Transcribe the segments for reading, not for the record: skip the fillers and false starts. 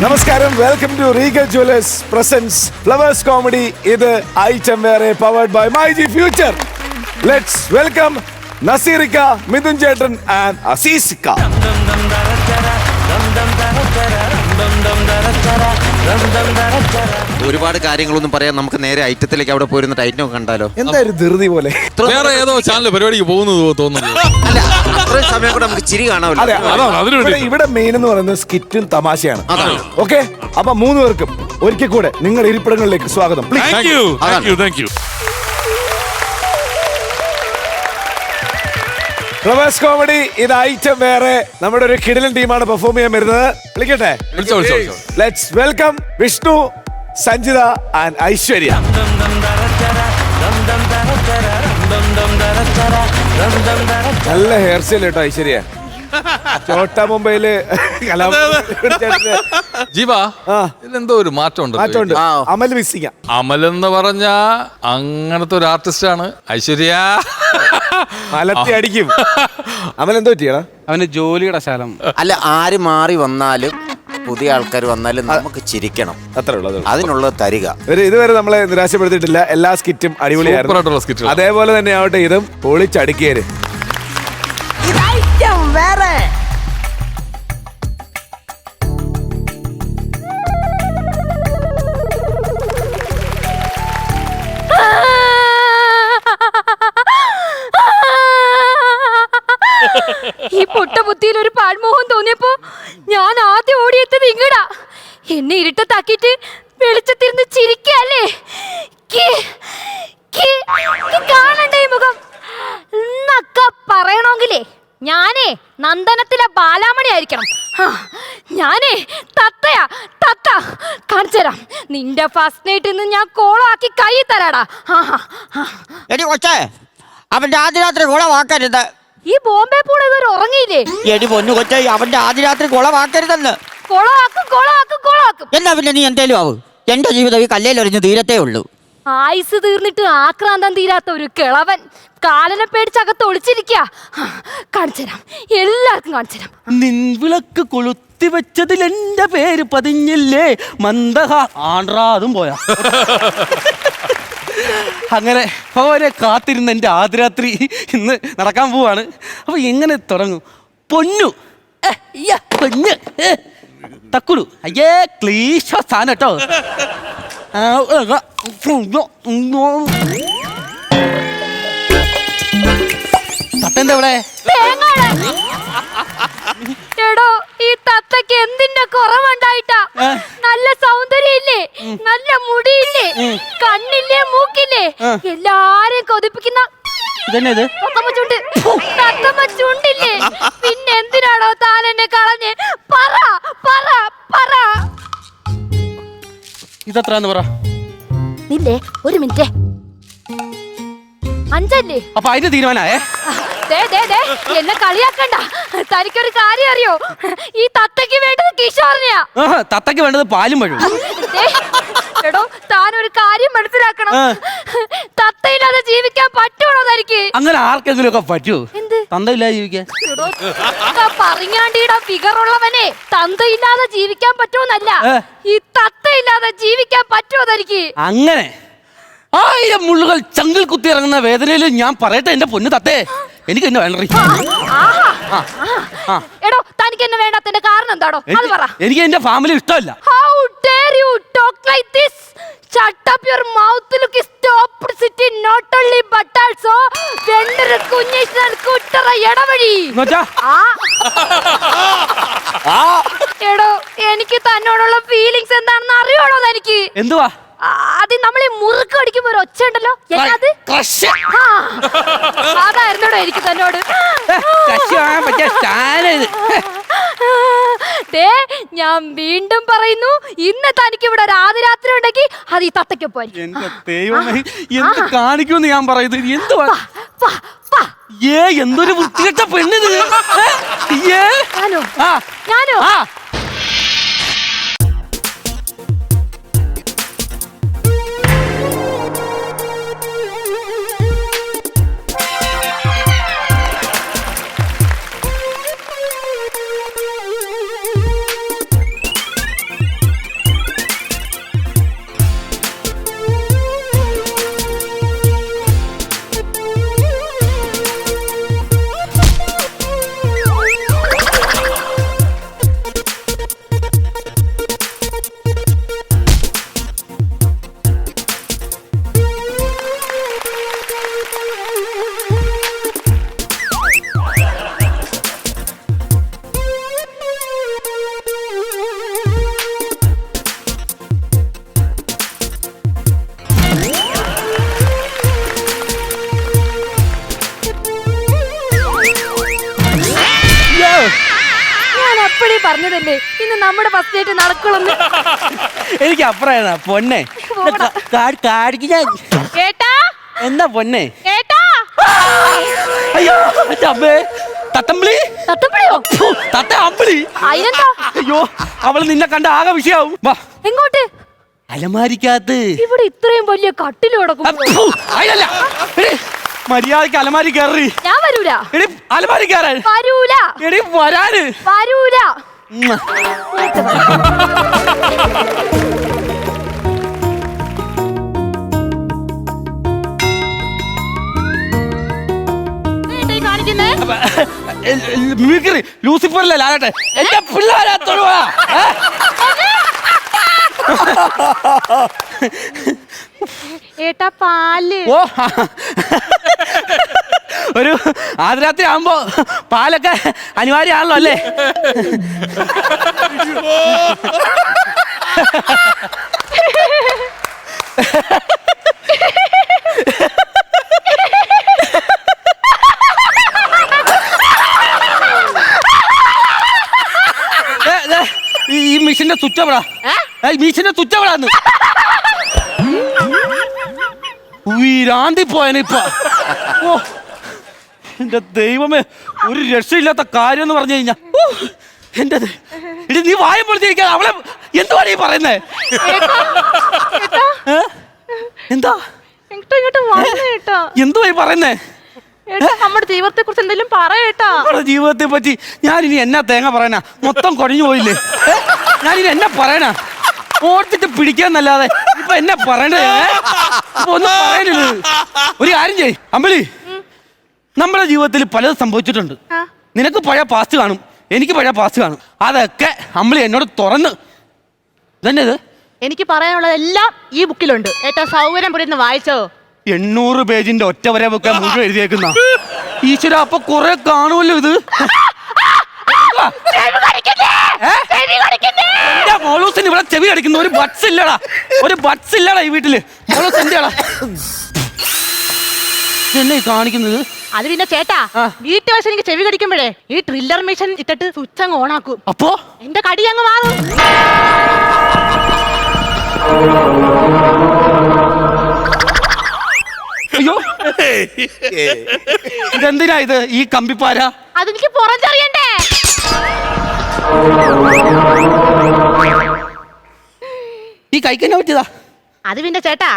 നമസ്കാരം, welcome to Regal jewellers presents flowers comedy. ഇത് item വേറെ powered by myG future. Let's welcome നസീറിക്ക, മിഥുൻ ചേട്ടൻ ആൻഡ് അസീസിക്ക. ഒരുപാട് കാര്യങ്ങളൊന്നും പറയാൻ നമുക്ക് നേരെ ഐറ്റത്തിലേക്ക് അവിടെ പോയിരുന്നിട്ട് ഐറ്റം കണ്ടാലോ? എന്തായാലും ധൃതി പോലെ വേറെ ഏതോ ചാനൽ പരിപാടിക്ക് പോകുന്നത് തോന്നുന്നു. അല്ല, അത്രയും സമയം കൂടെ നമുക്ക് ചിരി കാണാമല്ലോ. ഇവിടെ മെയിൻ എന്ന് പറയുന്നത് സ്കിറ്റും തമാശയാണ്. ഓക്കെ, അപ്പൊ 3 പേർക്കും ഒരിക്കൽ കൂടെ നിങ്ങളുടെ ഇരിപ്പിടങ്ങളിലേക്ക് സ്വാഗതം. ഫ്ലവേഴ്സ് കോമഡി, ഇത് ഐറ്റം വേറെ. നമ്മുടെ ഒരു കിടിലൻ ടീമാണ് പെർഫോം ചെയ്യാൻ വരുന്നത്. വിളിക്കട്ടെ, let's welcome Vishnu, Sanjitha and Aishwarya. നല്ല ഹെയർ സ്റ്റൈൽ കേട്ടോ ഐശ്വര്യ. ചോട്ടാ മുംബൈയില് ജീവാ, ഇതിലെന്തോ ഒരു മാറ്റമുണ്ട്. അമൽ മിസ്സിംഗ്. അമൽ എന്ന് പറഞ്ഞ അങ്ങനത്തെ ഒരു ആർട്ടിസ്റ്റ് ആണ്. ഐശ്വര്യ മലത്തി അടിക്കും. അമൽ എന്തോ പറ്റിയടാ? അവന് ജോലിയുടെ ശാലം. അല്ല, ആര് മാറി വന്നാലും പുതിയ ആൾക്കാർ വന്നാലും നമുക്ക് ചിരിക്കണം. അത്രേ ഉള്ളത്. അതിനുള്ളത് തരിക. ഇതുവരെ നമ്മളെ നിരാശപ്പെടുത്തിയിട്ടില്ല. എല്ലാ സ്കിറ്റും അടിപൊളിയായിരുന്നു. അതേപോലെ തന്നെ ആവട്ടെ ഇതും പൊളിച്ചടുക്കിയേര്. ഈ പൊട്ട ബുദ്ധിയിൽ ഒരു പാഴ്മോഹം തോന്നിയപ്പോ ഞാൻ ആദ്യം ഓടിയെത്തത് ഇങ്ങടാ. എന്നെ ഇരുട്ടത്താക്കിട്ട് വെളിച്ചത്തിരുന്ന് ചിരിക്കല്ലേ. കാണണ്ടേ ഈ മുഖം എന്നൊക്കെ പറയണമെങ്കിലേ ഞാനേ നന്ദനത്തിലെ ബാലാമണി ആയിരിക്കണം. ഞാനേ തത്തയാ, തത്ത. കാണിച്ചു തരാം. നിന്റെ ഫസ്റ്റ് നൈറ്റ് ഇന്ന് ഞാൻ കോളാക്കി കൈ തരാടാ. എടി കൊച്ചേ, അവന്റെ ആദ്യ രാത്രി കുളവാക്കരുത്. ഈ ബോംബെ പൂടെ ഇതൊരു ഉറങ്ങിയില്ലേ? എടി പൊന്നു കൊച്ചേ, അവന്റെ ആദ്യ രാത്രി കുളവാക്കരുതെന്ന്. കൊളാക്കും. എന്നാ പിന്നെ നീ എന്തേലും ആവും. എന്റെ ജീവിതം ഈ കല്ലേലൊരിഞ്ഞ് തീരത്തേ ഉള്ളൂ. ആയുസ് തീർന്നിട്ട് ആക്രാന്തം തീരാത്ത ഒരു കിളവൻ കാലനെ പേടിച്ചകത്ത് ഒളിച്ചിരിക്കുക. കാണിച്ചുതരാം, എല്ലാവർക്കും കാണിച്ചുതരാം. നിൻവിളക്ക് കൊളുത്തി വെച്ചതിൽ എന്റെ പേര് പതിഞ്ഞില്ലേ മന്ദഹ ആണ്ട്രാതും പോയാ. അങ്ങനെ ഭഗവാനെ കാത്തിരുന്ന എൻ്റെ ആദ്യരാത്രി ഇന്ന് നടക്കാൻ പോവാണ്. അപ്പൊ എങ്ങനെ തുടങ്ങും? പൊന്നു പൊന്ന് തക്കുടു. അയ്യേ ക്ലീശ സ്ഥാനം കേട്ടോ. തത്തന്റെ അവിടെ എടോ, ഈ തത്തക്ക് എന്തിന്റെ കുറവുണ്ടായിട്ടാ? നല്ല സൗന്ദര്യം ഇല്ലേ, നല്ല മുടിയില്ലേ, കണ്ണില്ലേ, മൂക്കില്ലേ, എല്ലാരെയും കൊതിപ്പിക്കുന്ന തത്തമ്മ ചുണ്ടില്ലേ. പിന്നെ എന്തിനാണോ താൻ എന്നെ കളഞ്ഞ്? പറ പറ പറ. ഇതെത്രാന്ന് പറ. നില്ലേ, ഒരു മിനിറ്റ്. 5 അപ്പൊ അതിന് തീരുമാനമായേ? എന്നെ കളിയാക്കണ്ട. തനിക്കൊരു കാര്യം അറിയോ? ഈ തത്തയ്ക്ക് വേണ്ടത് കിഷോറിനെയാ. തത്തയ്ക്ക് വേണ്ടത് പാലും പഴും. എടോ, താൻ ഒരു കാര്യം മനസ്സിലാക്കണം. തത്തയില്ലാതെ ജീവിക്കാൻ പറ്റുമോ തനിക്ക്? അങ്ങനെ ആർക്കെങ്കിലും ഒക്കെ പറ്റൂ? എന്ത് തന്തയില്ലാതെ ജീവിക്കാൻ? പറഞ്ഞാണ്ടിയുടെ ഫിഗറുള്ളവനെ തന്തയില്ലാതെ ജീവിക്കാൻ പറ്റുമെന്നല്ല, ഈ തത്തയില്ലാതെ ജീവിക്കാൻ പറ്റുമോ തനിക്ക്? അങ്ങനെ 1000 മുള്ളുകൾ ചങ്കിൽ കുത്തി ഇറങ്ങുന്ന വേദനയിൽ ഞാൻ പറയട്ടെ എന്റെ പൊന്നു തത്തേ, എനിക്ക് എന്നെ വേണ്ട. എടോ, തനിക്ക് എന്നെ വേണ്ടാത്തതിന്റെ കാരണം എന്താടോ? അത് പറ. എനിക്ക് എന്റെ ഫാമിലി ഇഷ്ടമല്ല. How dare you talk like this? Shut up your mouth. Look, stop sitting not only but also vendor കുഞ്ഞിഷ്ണൻ കുട്ടറ എടവഴി. എടോ, എനിക്ക് തന്നോടുള്ള ഫീലിങ്സ് എന്താണെന്ന് അറിയണോ തനിക്ക്? എന്തുവാ? അത് നമ്മൾ ഈ മുറുക്ക് അടിക്കുമ്പോ ഒരു ഒച്ച ഉണ്ടല്ലോ, അതായിരുന്നോടോ എനിക്ക് തന്നോട്. ഞാൻ വീണ്ടും പറയുന്നു, ഇന്ന് തനിക്ക് ഇവിടെ രാത്രി ഉണ്ടെങ്കിൽ അത് ഈ തത്തയ്ക്കൊപ്പം. എന്ത് കാണിക്കുമെന്ന് ഞാൻ പറയുന്നത്? എന്തുവാ? എന്തൊരു വൃത്തികെട്ട പെണ്ണിത്. ഞാനോ? ഞാൻ എപ്പോഴേ പറഞ്ഞതല്ലേ ഇന്ന് നമ്മുടെ ഫസ്റ്റ് ഡേറ്റ് നടക്കുള്ളൂ. എനിക്ക് അപ്പുറമാണ് പൊന്നെ. കേട്ടാ എന്താ പൊന്നെ? കേട്ടാ അയ്യോ അമ്മേ, തത്തമ്പിളി. തത്തപ്പിടിയോ? തത്ത അമ്പിളി. അതിനെന്താ? അയ്യോ, അവള് നിന്നെ കണ്ട ആകെ വിഷയാവും. വാ എങ്ങോട്ട്? അലമാരിക്കകത്ത്. ഇവിടെ ഇത്രയും വലിയ കട്ടില് കിടക്കും. അതിനല്ല, മര്യാദക്ക് അലമാരി കയറി. ഞാൻ വരൂല. എടി അലമാരി കയറാൻ. വരൂല. എടി വരാന്. വരൂല. മിമിക്രി ലൂസിഫറിലെ ലാലട്ടെ. എന്റെ പിള്ളേരെ തൊഴുവാ. ഏട്ടാ പാല്. ഓ, ഒരു ആദ്യരാത്രി ആകുമ്പോ പാലൊക്കെ അനിവാര്യമാണല്ലോ അല്ലേ? ഈ മിഷന്റെ സ്വിച്ച് എവിടാ? മിഷന്റെ സ്വിച്ച് എവിടാന്ന് വീരാന്തി പോയനിപ്പ. ഓ എന്റെ ദൈവമേ, ഒരു രക്ഷയില്ലാത്ത കാര്യം എന്ന് പറഞ്ഞു കഴിഞ്ഞാ എന്റെ ഇടി നീ വായം പൊളിച്ചിരിക്കാതെ അവളെ എന്തുവാണ് ഈ പറയുന്നേ? എന്താ എന്തുവാ ഈ പറയുന്നേ? നമ്മുടെ ജീവിതത്തെ കുറിച്ച് എന്തെങ്കിലും പറയട്ടാ. നമ്മുടെ ജീവിതത്തെ പറ്റി ഞാനിനി എന്നാ തേങ്ങ പറയാനാ? മൊത്തം കുഴഞ്ഞു പോയില്ലേ? ഞാനിനി എന്നാ പറയണ? ഓർത്തിട്ട് പിടിക്കാന്നല്ലാതെ ഇപ്പൊ എന്നാ പറയണ്ടേ? ഒന്നും പറയരുത്. ഒരു കാര്യം ചെയ്യ് അമ്പിളി, നമ്മുടെ ജീവിതത്തിൽ പലതും സംഭവിച്ചിട്ടുണ്ട്. നിനക്ക് പഴയ പാസ്റ്റ് കാണും, എനിക്ക് പഴയ പാസ്റ്റ് കാണും. അതൊക്കെ അമ്പിളി എന്നോട് തുറന്ന് ഇതന്നെ ഇത് എനിക്ക് പറയാനുള്ളതെല്ലാം ഈ ബുക്കിലുണ്ട്. ഏറ്റവും സൗകര്യം പുരിന്ന് വായിച്ചോ. 800 പേജിന്റെ ഒറ്റ വരെ വെക്കാൻ മുഴുവൻ എഴുതിയേക്കുന്ന ഈശ്വര, അപ്പൊ കുറെ കാണുമല്ലോ ഇത്. എന്റെ മോളൂസിന് ഇവിടെ ചെവി കടിക്കുന്ന ഒരു ബട്സ് ഇല്ലടാ, ഒരു ബട്സ് ഇല്ലടാ ഈ വീട്ടില്. മോളൂസ് എന്തിയാടാ എന്നെ കാണിക്കുന്നത്? അത് പിന്നെ ചേട്ടാ, വീട്ടു വശം എനിക്ക് ചെവി കടിക്കുമ്പോഴേ ഈ ട്രില്ലർ മെഷീൻ ഇട്ടിട്ട് സ്വിച്ച് അങ്ങ് ഓണാക്കും. അപ്പോ എന്റെ കടി അങ്ങ് മാറും. അയ്യോ, ഇതെന്തിനാ ഇത് ഈ കമ്പിപ്പാര? അതെനിക്ക് പുറച്ചറിയണ്ടേ. ഈ കൈക്കെന്നെ പറ്റിയതാ? അത് പിന്നെ ചേട്ടാ,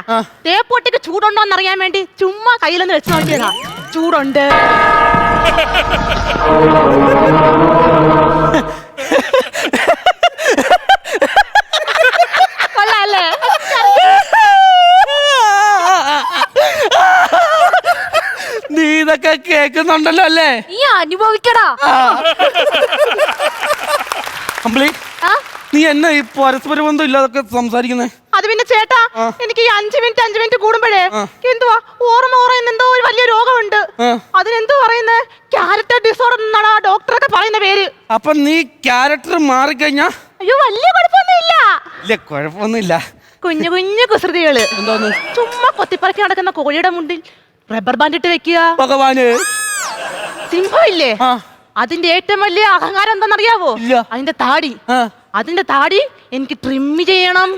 തേപ്പൊട്ടിക്ക് ചൂടുണ്ടോന്ന് അറിയാൻ വേണ്ടി ചുമ്മാ കയ്യിലൊന്ന് വെച്ച് നോക്കിയതാ. ചൂടുണ്ട്. കൊള്ളാല്ലേ? നീ ഇതൊക്കെ കേൾക്കുന്നുണ്ടല്ലോ അല്ലേ? നീ അനുഭവിക്കടാ. അമ്പിളി, നീ എന്നെ ഈ പരസ്പര ബന്ധം ഇല്ലാതൊക്കെ സംസാരിക്കുന്നേ? അത് പിന്നെ ചേട്ടാ, എനിക്ക് ഈ 5 മിനിറ്റ് കൂടുമ്പോഴേ എന്തുവാ ഓർമ്മ കുറയുന്ന എന്തോ ഒരു വലിയ രോഗമുണ്ട്. അതിനെന്തോ പറയുന്നേ? ക്യാരക്ടർ ഡിസോർഡർ എന്നാണ് ഡോക്ടറൊക്കെ പറയുന്ന പേര്. അപ്പൊ നീ ക്യാരക്ടർ മാറിക്കഴിഞ്ഞാ? അയ്യോ, വലിയ കുഴപ്പമൊന്നുമില്ല. ഇല്ല, കുഴപ്പമൊന്നുമില്ല. കുഞ്ഞു കുഞ്ഞു കുസൃതികള്. എന്തോന്ന്? ചുമ്മാ കൊത്തിപ്പറക്കി നടക്കുന്ന കോഴിയുടെ മുണ്ടിൽ റബ്ബർ ബാൻഡ് ഇട്ട് വെക്കുക. ഭഗവാന്, സിംഹം ഇല്ലേ, അതിന്റെ ഏറ്റവും വലിയ അഹങ്കാരം എന്താണെന്നറിയാവോ? അതിന്റെ താടി. അതിന്റെ താടി എനിക്ക് ട്രിം ചെയ്യണം.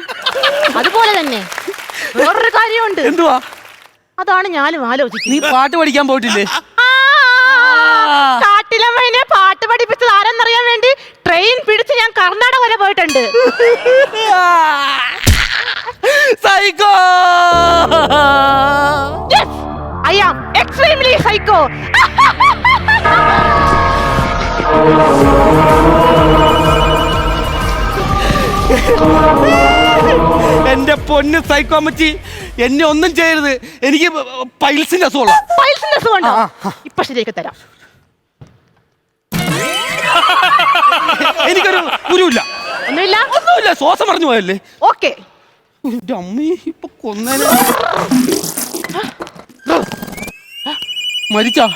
അതുപോലെ തന്നെ വേറൊരു കാര്യമുണ്ട്. എന്തുവാ? അതാണ് ഞാനും ആലോചിക്കുന്നത്. നീ പാട്ട് പഠിക്കാൻ പോയിട്ടില്ലേ? കാട്ടിലമ്മേനെ പാട്ട് പഠിപ്പിച്ചത് ആരെന്നറിയാൻ വേണ്ടി ട്രെയിൻ പിടിച്ച് ഞാൻ കർണാടക വരെ പോയിട്ടുണ്ട്. Psycho! Yes, I am extremely psycho. എന്റെ പൊന്ന് സൈക്കോ അമ്മച്ചി, എന്നെ ഒന്നും ചെയ്യരുത്. എനിക്ക് പൈൽസിന്റെ അസുഖമുള്ള. പൈൽസിന്റെ അസുഖമുണ്ടോ? ഇപ്പൊ ശരിയാക്കി തരാം. എനിക്കൊരു ഗുരുവില്ല. ഒന്നുമില്ല, ശ്വാസം പറഞ്ഞു പോയല്ലേ. ഓക്കെ. എന്റെ അമ്മേ, ഇപ്പൊ കൊന്നേനെ. മരിച്ചാ?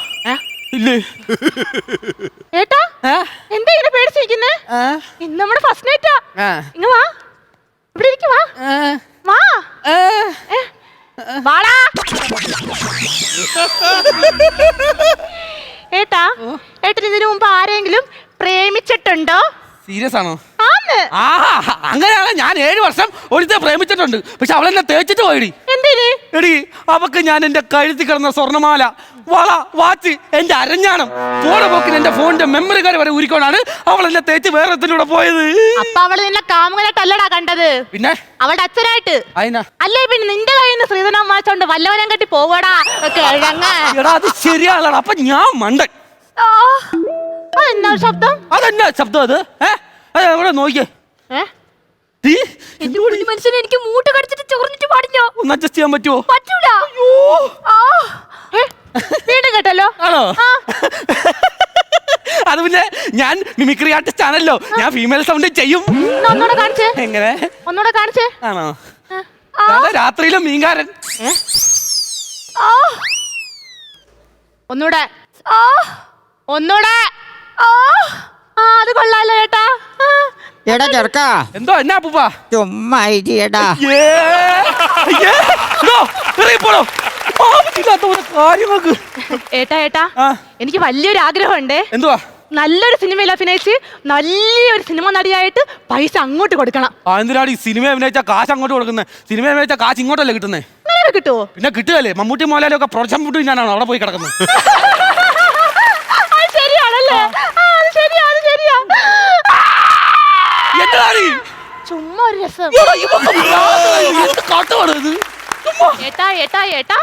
ഇല്ലേ? ഏട്ടാ, എന്താ ഇങ്ങനെ പേടിച്ചിരിക്കുന്നേ? ഇന്ന് നമ്മുടെ ഫസ്റ്റ് നൈറ്റാ. ഇങ്ങ് വാ, ഇവിടെ ഇരിക്ക്. വാ വാ. വാടാ. ഏട്ടാ, ഏട്ടന് ഇതിനു മുമ്പ് ആരെങ്കിലും ഉണ്ടോ? സീരിയസ് ആണോ? ആന്ന്. ആഹാ, അങ്ങനെയാണ്. ഞാൻ 7 വർഷം ഒരുത്തെ പ്രേമിച്ചിട്ടുണ്ട്. പക്ഷെ അവളെന്നെ തേച്ചിട്ട് പോയിടി. എന്തിന്? എടി, അവക്ക് ഞാൻ എന്റെ കഴുത്തി കിടന്ന സ്വർണ്ണമാല, വള, വാച്ച്, എന്റെ അരഞ്ഞാണം, ഫോണ് പോക്കിന് എന്റെ ഫോണിന്റെ മെമ്മറി കാർഡ് വരെ ഉരുക്കൊണ്ടാണ് അവൾ എന്നെ തേച്ച് വേറെ ഒത്തിലൂടെ പോയത്. അപ്പൊ അവള് നിന്നെ കാമുകനായിട്ടല്ലടാ കണ്ടത്, പിന്നെ അവളുടെ അച്ഛനായിട്ട്. അയിനാ അല്ലേ പിന്നെ നിന്റെ കയ്യിൽ നിന്ന് ശ്രീധനം വാങ്ങിച്ചോണ്ട് വല്ലവനം കെട്ടി പോവാടാ കിഴങ്ങ്. എടാ, അത് ശരിയാണല്ലോ. അപ്പൊ ഞാൻ മണ്ടൻ. ആ, അതെന്നാ ശബ്ദം? അതെന്നാ ശബ്ദം അത്? എവിടെ നോക്കിയേ? എന്റെ കുഞ്ഞു മനുഷ്യനെ എനിക്ക് മൂട്ട് കടിച്ചിട്ട് ചൊറിഞ്ഞിട്ട് പാടില്ലോ. ഒന്ന് അഡ്ജസ്റ്റ് ചെയ്യാൻ പറ്റുമോ? പറ്റൂല. വീണ്ടും കേട്ടല്ലോ. ആണോ? അത് പിന്നെ ഞാൻ മിമിക്രി ആർട്ടിസ്റ്റ് ആണല്ലോ, ഞാൻ ഫീമെയിൽ സൗണ്ട് ചെയ്യും. ഒന്നൂടെ കാണിച്ചേ. എങ്ങനെ? ഒന്നൂടെ കാണിച്ചേ. ആണോ? രാത്രിയിലും മീൻകാരൻ. ഒന്നൂടെ. ഒന്നൂടെ. അത് കൊള്ളാലോ ചേട്ടാ. എടാ ചെറുക്ക, എന്തോ എന്നാ അപ്പൂപ്പ? ചുമ്മാ ഇരിയെടാ. കാര്യങ്ങൾക്ക് ഏട്ടാ ഏട്ടാ, എനിക്ക് വലിയൊരു ആഗ്രഹമുണ്ട്. എന്തുവാ? നല്ലൊരു സിനിമയിൽ അഭിനയിച്ച് നല്ലൊരു സിനിമ നടിയായിട്ട് പൈസ അങ്ങോട്ട് കൊടുക്കണം. എന്തിനാണ് ഈ സിനിമ അഭിനയിച്ച കാശ് അങ്ങോട്ട് കൊടുക്കുന്നത്? സിനിമ അഭിനയിച്ച കാശ് ഇങ്ങോട്ടല്ലേ കിട്ടുന്നേ? അങ്ങനെ കിട്ടുമോ? പിന്നെ കിട്ടുകയല്ലേ. മമ്മൂട്ടി മോഹൻലാലും ഒക്കെ പ്രൊഡക്ഷൻ ഫുഡ് ഞാനാണ് അവിടെ പോയി കിടക്കുന്നത്. ശരിയാണല്ലേ? ശരിയാ. എന്താണ് ചുമ്മാ ഒരു രസം. കാട്ടുവാണ് ഇത്? ഏട്ടാ ഏട്ടാ ഏട്ടാ,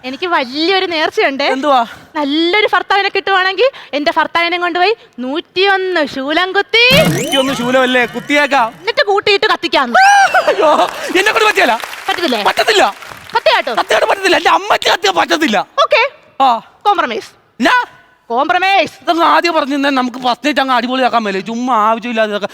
എനിക്ക് വലിയൊരു നേർച്ചയുണ്ട്. എന്തുവാ? നല്ലൊരു ഭർത്താവിനെ കിട്ടുവാണെങ്കിൽ എന്റെ ഭർത്താവിനെ കൊണ്ടുപോയി 101 ശൂലം കുത്തി. 101 ശൂലമല്ലേ? കുത്തിയേക്കാം. എന്നിട്ട് കൂട്ടിയിട്ട് കത്തിക്കാന്ന്. അയ്യോ, എന്നെ കൊണ്ട് പറ്റിയല്ല. പറ്റത്തില്ലേ? പറ്റത്തില്ല. കത്തിയാട്ടോ? കത്തിയായിട്ട് പറ്റത്തില്ല. എന്റെ അമ്മയ്ക്ക് കത്തിയാ പറ്റത്തില്ല. ഓക്കെ, ആ, കോംപ്രമൈസ്. കോംപ്രമൈസ്. ഇതൊന്ന് ആദ്യം പറഞ്ഞു നമുക്ക് ഫസ്റ്റ് നൈറ്റ് അങ്ങ് അടിപൊളിയാക്കാൻ മേലെ. ചുമ്മാ ആവശ്യമില്ലാതെ ഇതൊക്കെ.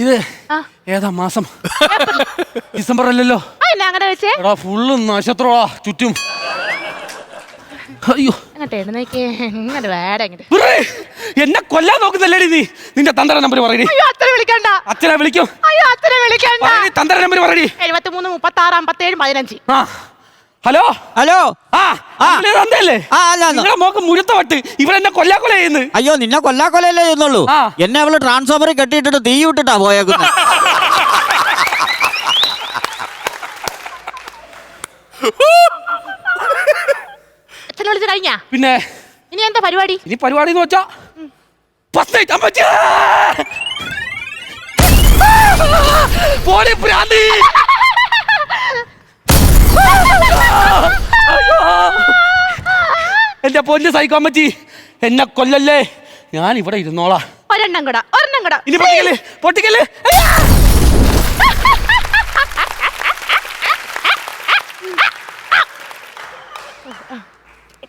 ഇത് ഏതാ മാസം? ഡിസംബർ അല്ലല്ലോ. അങ്ങനെ വെച്ചേ. എടാ, ഫുള്ള് നക്ഷത്രമാ ചുറ്റും. അയ്യോ, എന്നെ കൊല്ലാൻ നോക്കുന്നല്ലേടി നീ? നിന്റെ തന്തര നമ്പർ പറയടി. അച്ഛനെ വിളിക്കും. തന്തര നമ്പർ പറയടി. 73 36 57 15. Hello hello. തന്തല്ലേ? നിങ്ങളെ മോക്ക് മുഴുത്ത വട്ട്. ഇവരെന്നെ കൊല്ലാക്കൊല ചെയ്യുന്നു. അയ്യോ, നിന്നെ കൊല്ലാക്കൊലയല്ലേ ചെയ്യുന്നുള്ളൂ. എന്നെ അവള് ട്രാൻസ്ഫോമറിൽ കെട്ടിയിട്ടിട്ട് തീ വിട്ടിട്ടാ പോയേക്കുന്നത്. അച്ഛനെ വിളിച്ച് കഴിഞ്ഞാ? പിന്നെ ഇനി എന്താ പരിപാടി? ഇനി പരിപാടി എന്ന് വെച്ചാ ഫസ്റ്റ് നൈറ്റ് അമ്മച്ചി പോടി പ്രാന്തി. എന്റെ പൊന്ന് സൈക്കോ അമ്മച്ചി, എന്നെ കൊല്ലല്ലേ. ഞാൻ ഇവിടെ ഇരുന്നോളാ. ഒരെണ്ണം കൂടാ. ഇനി പൊട്ടിക്കല്ലേ.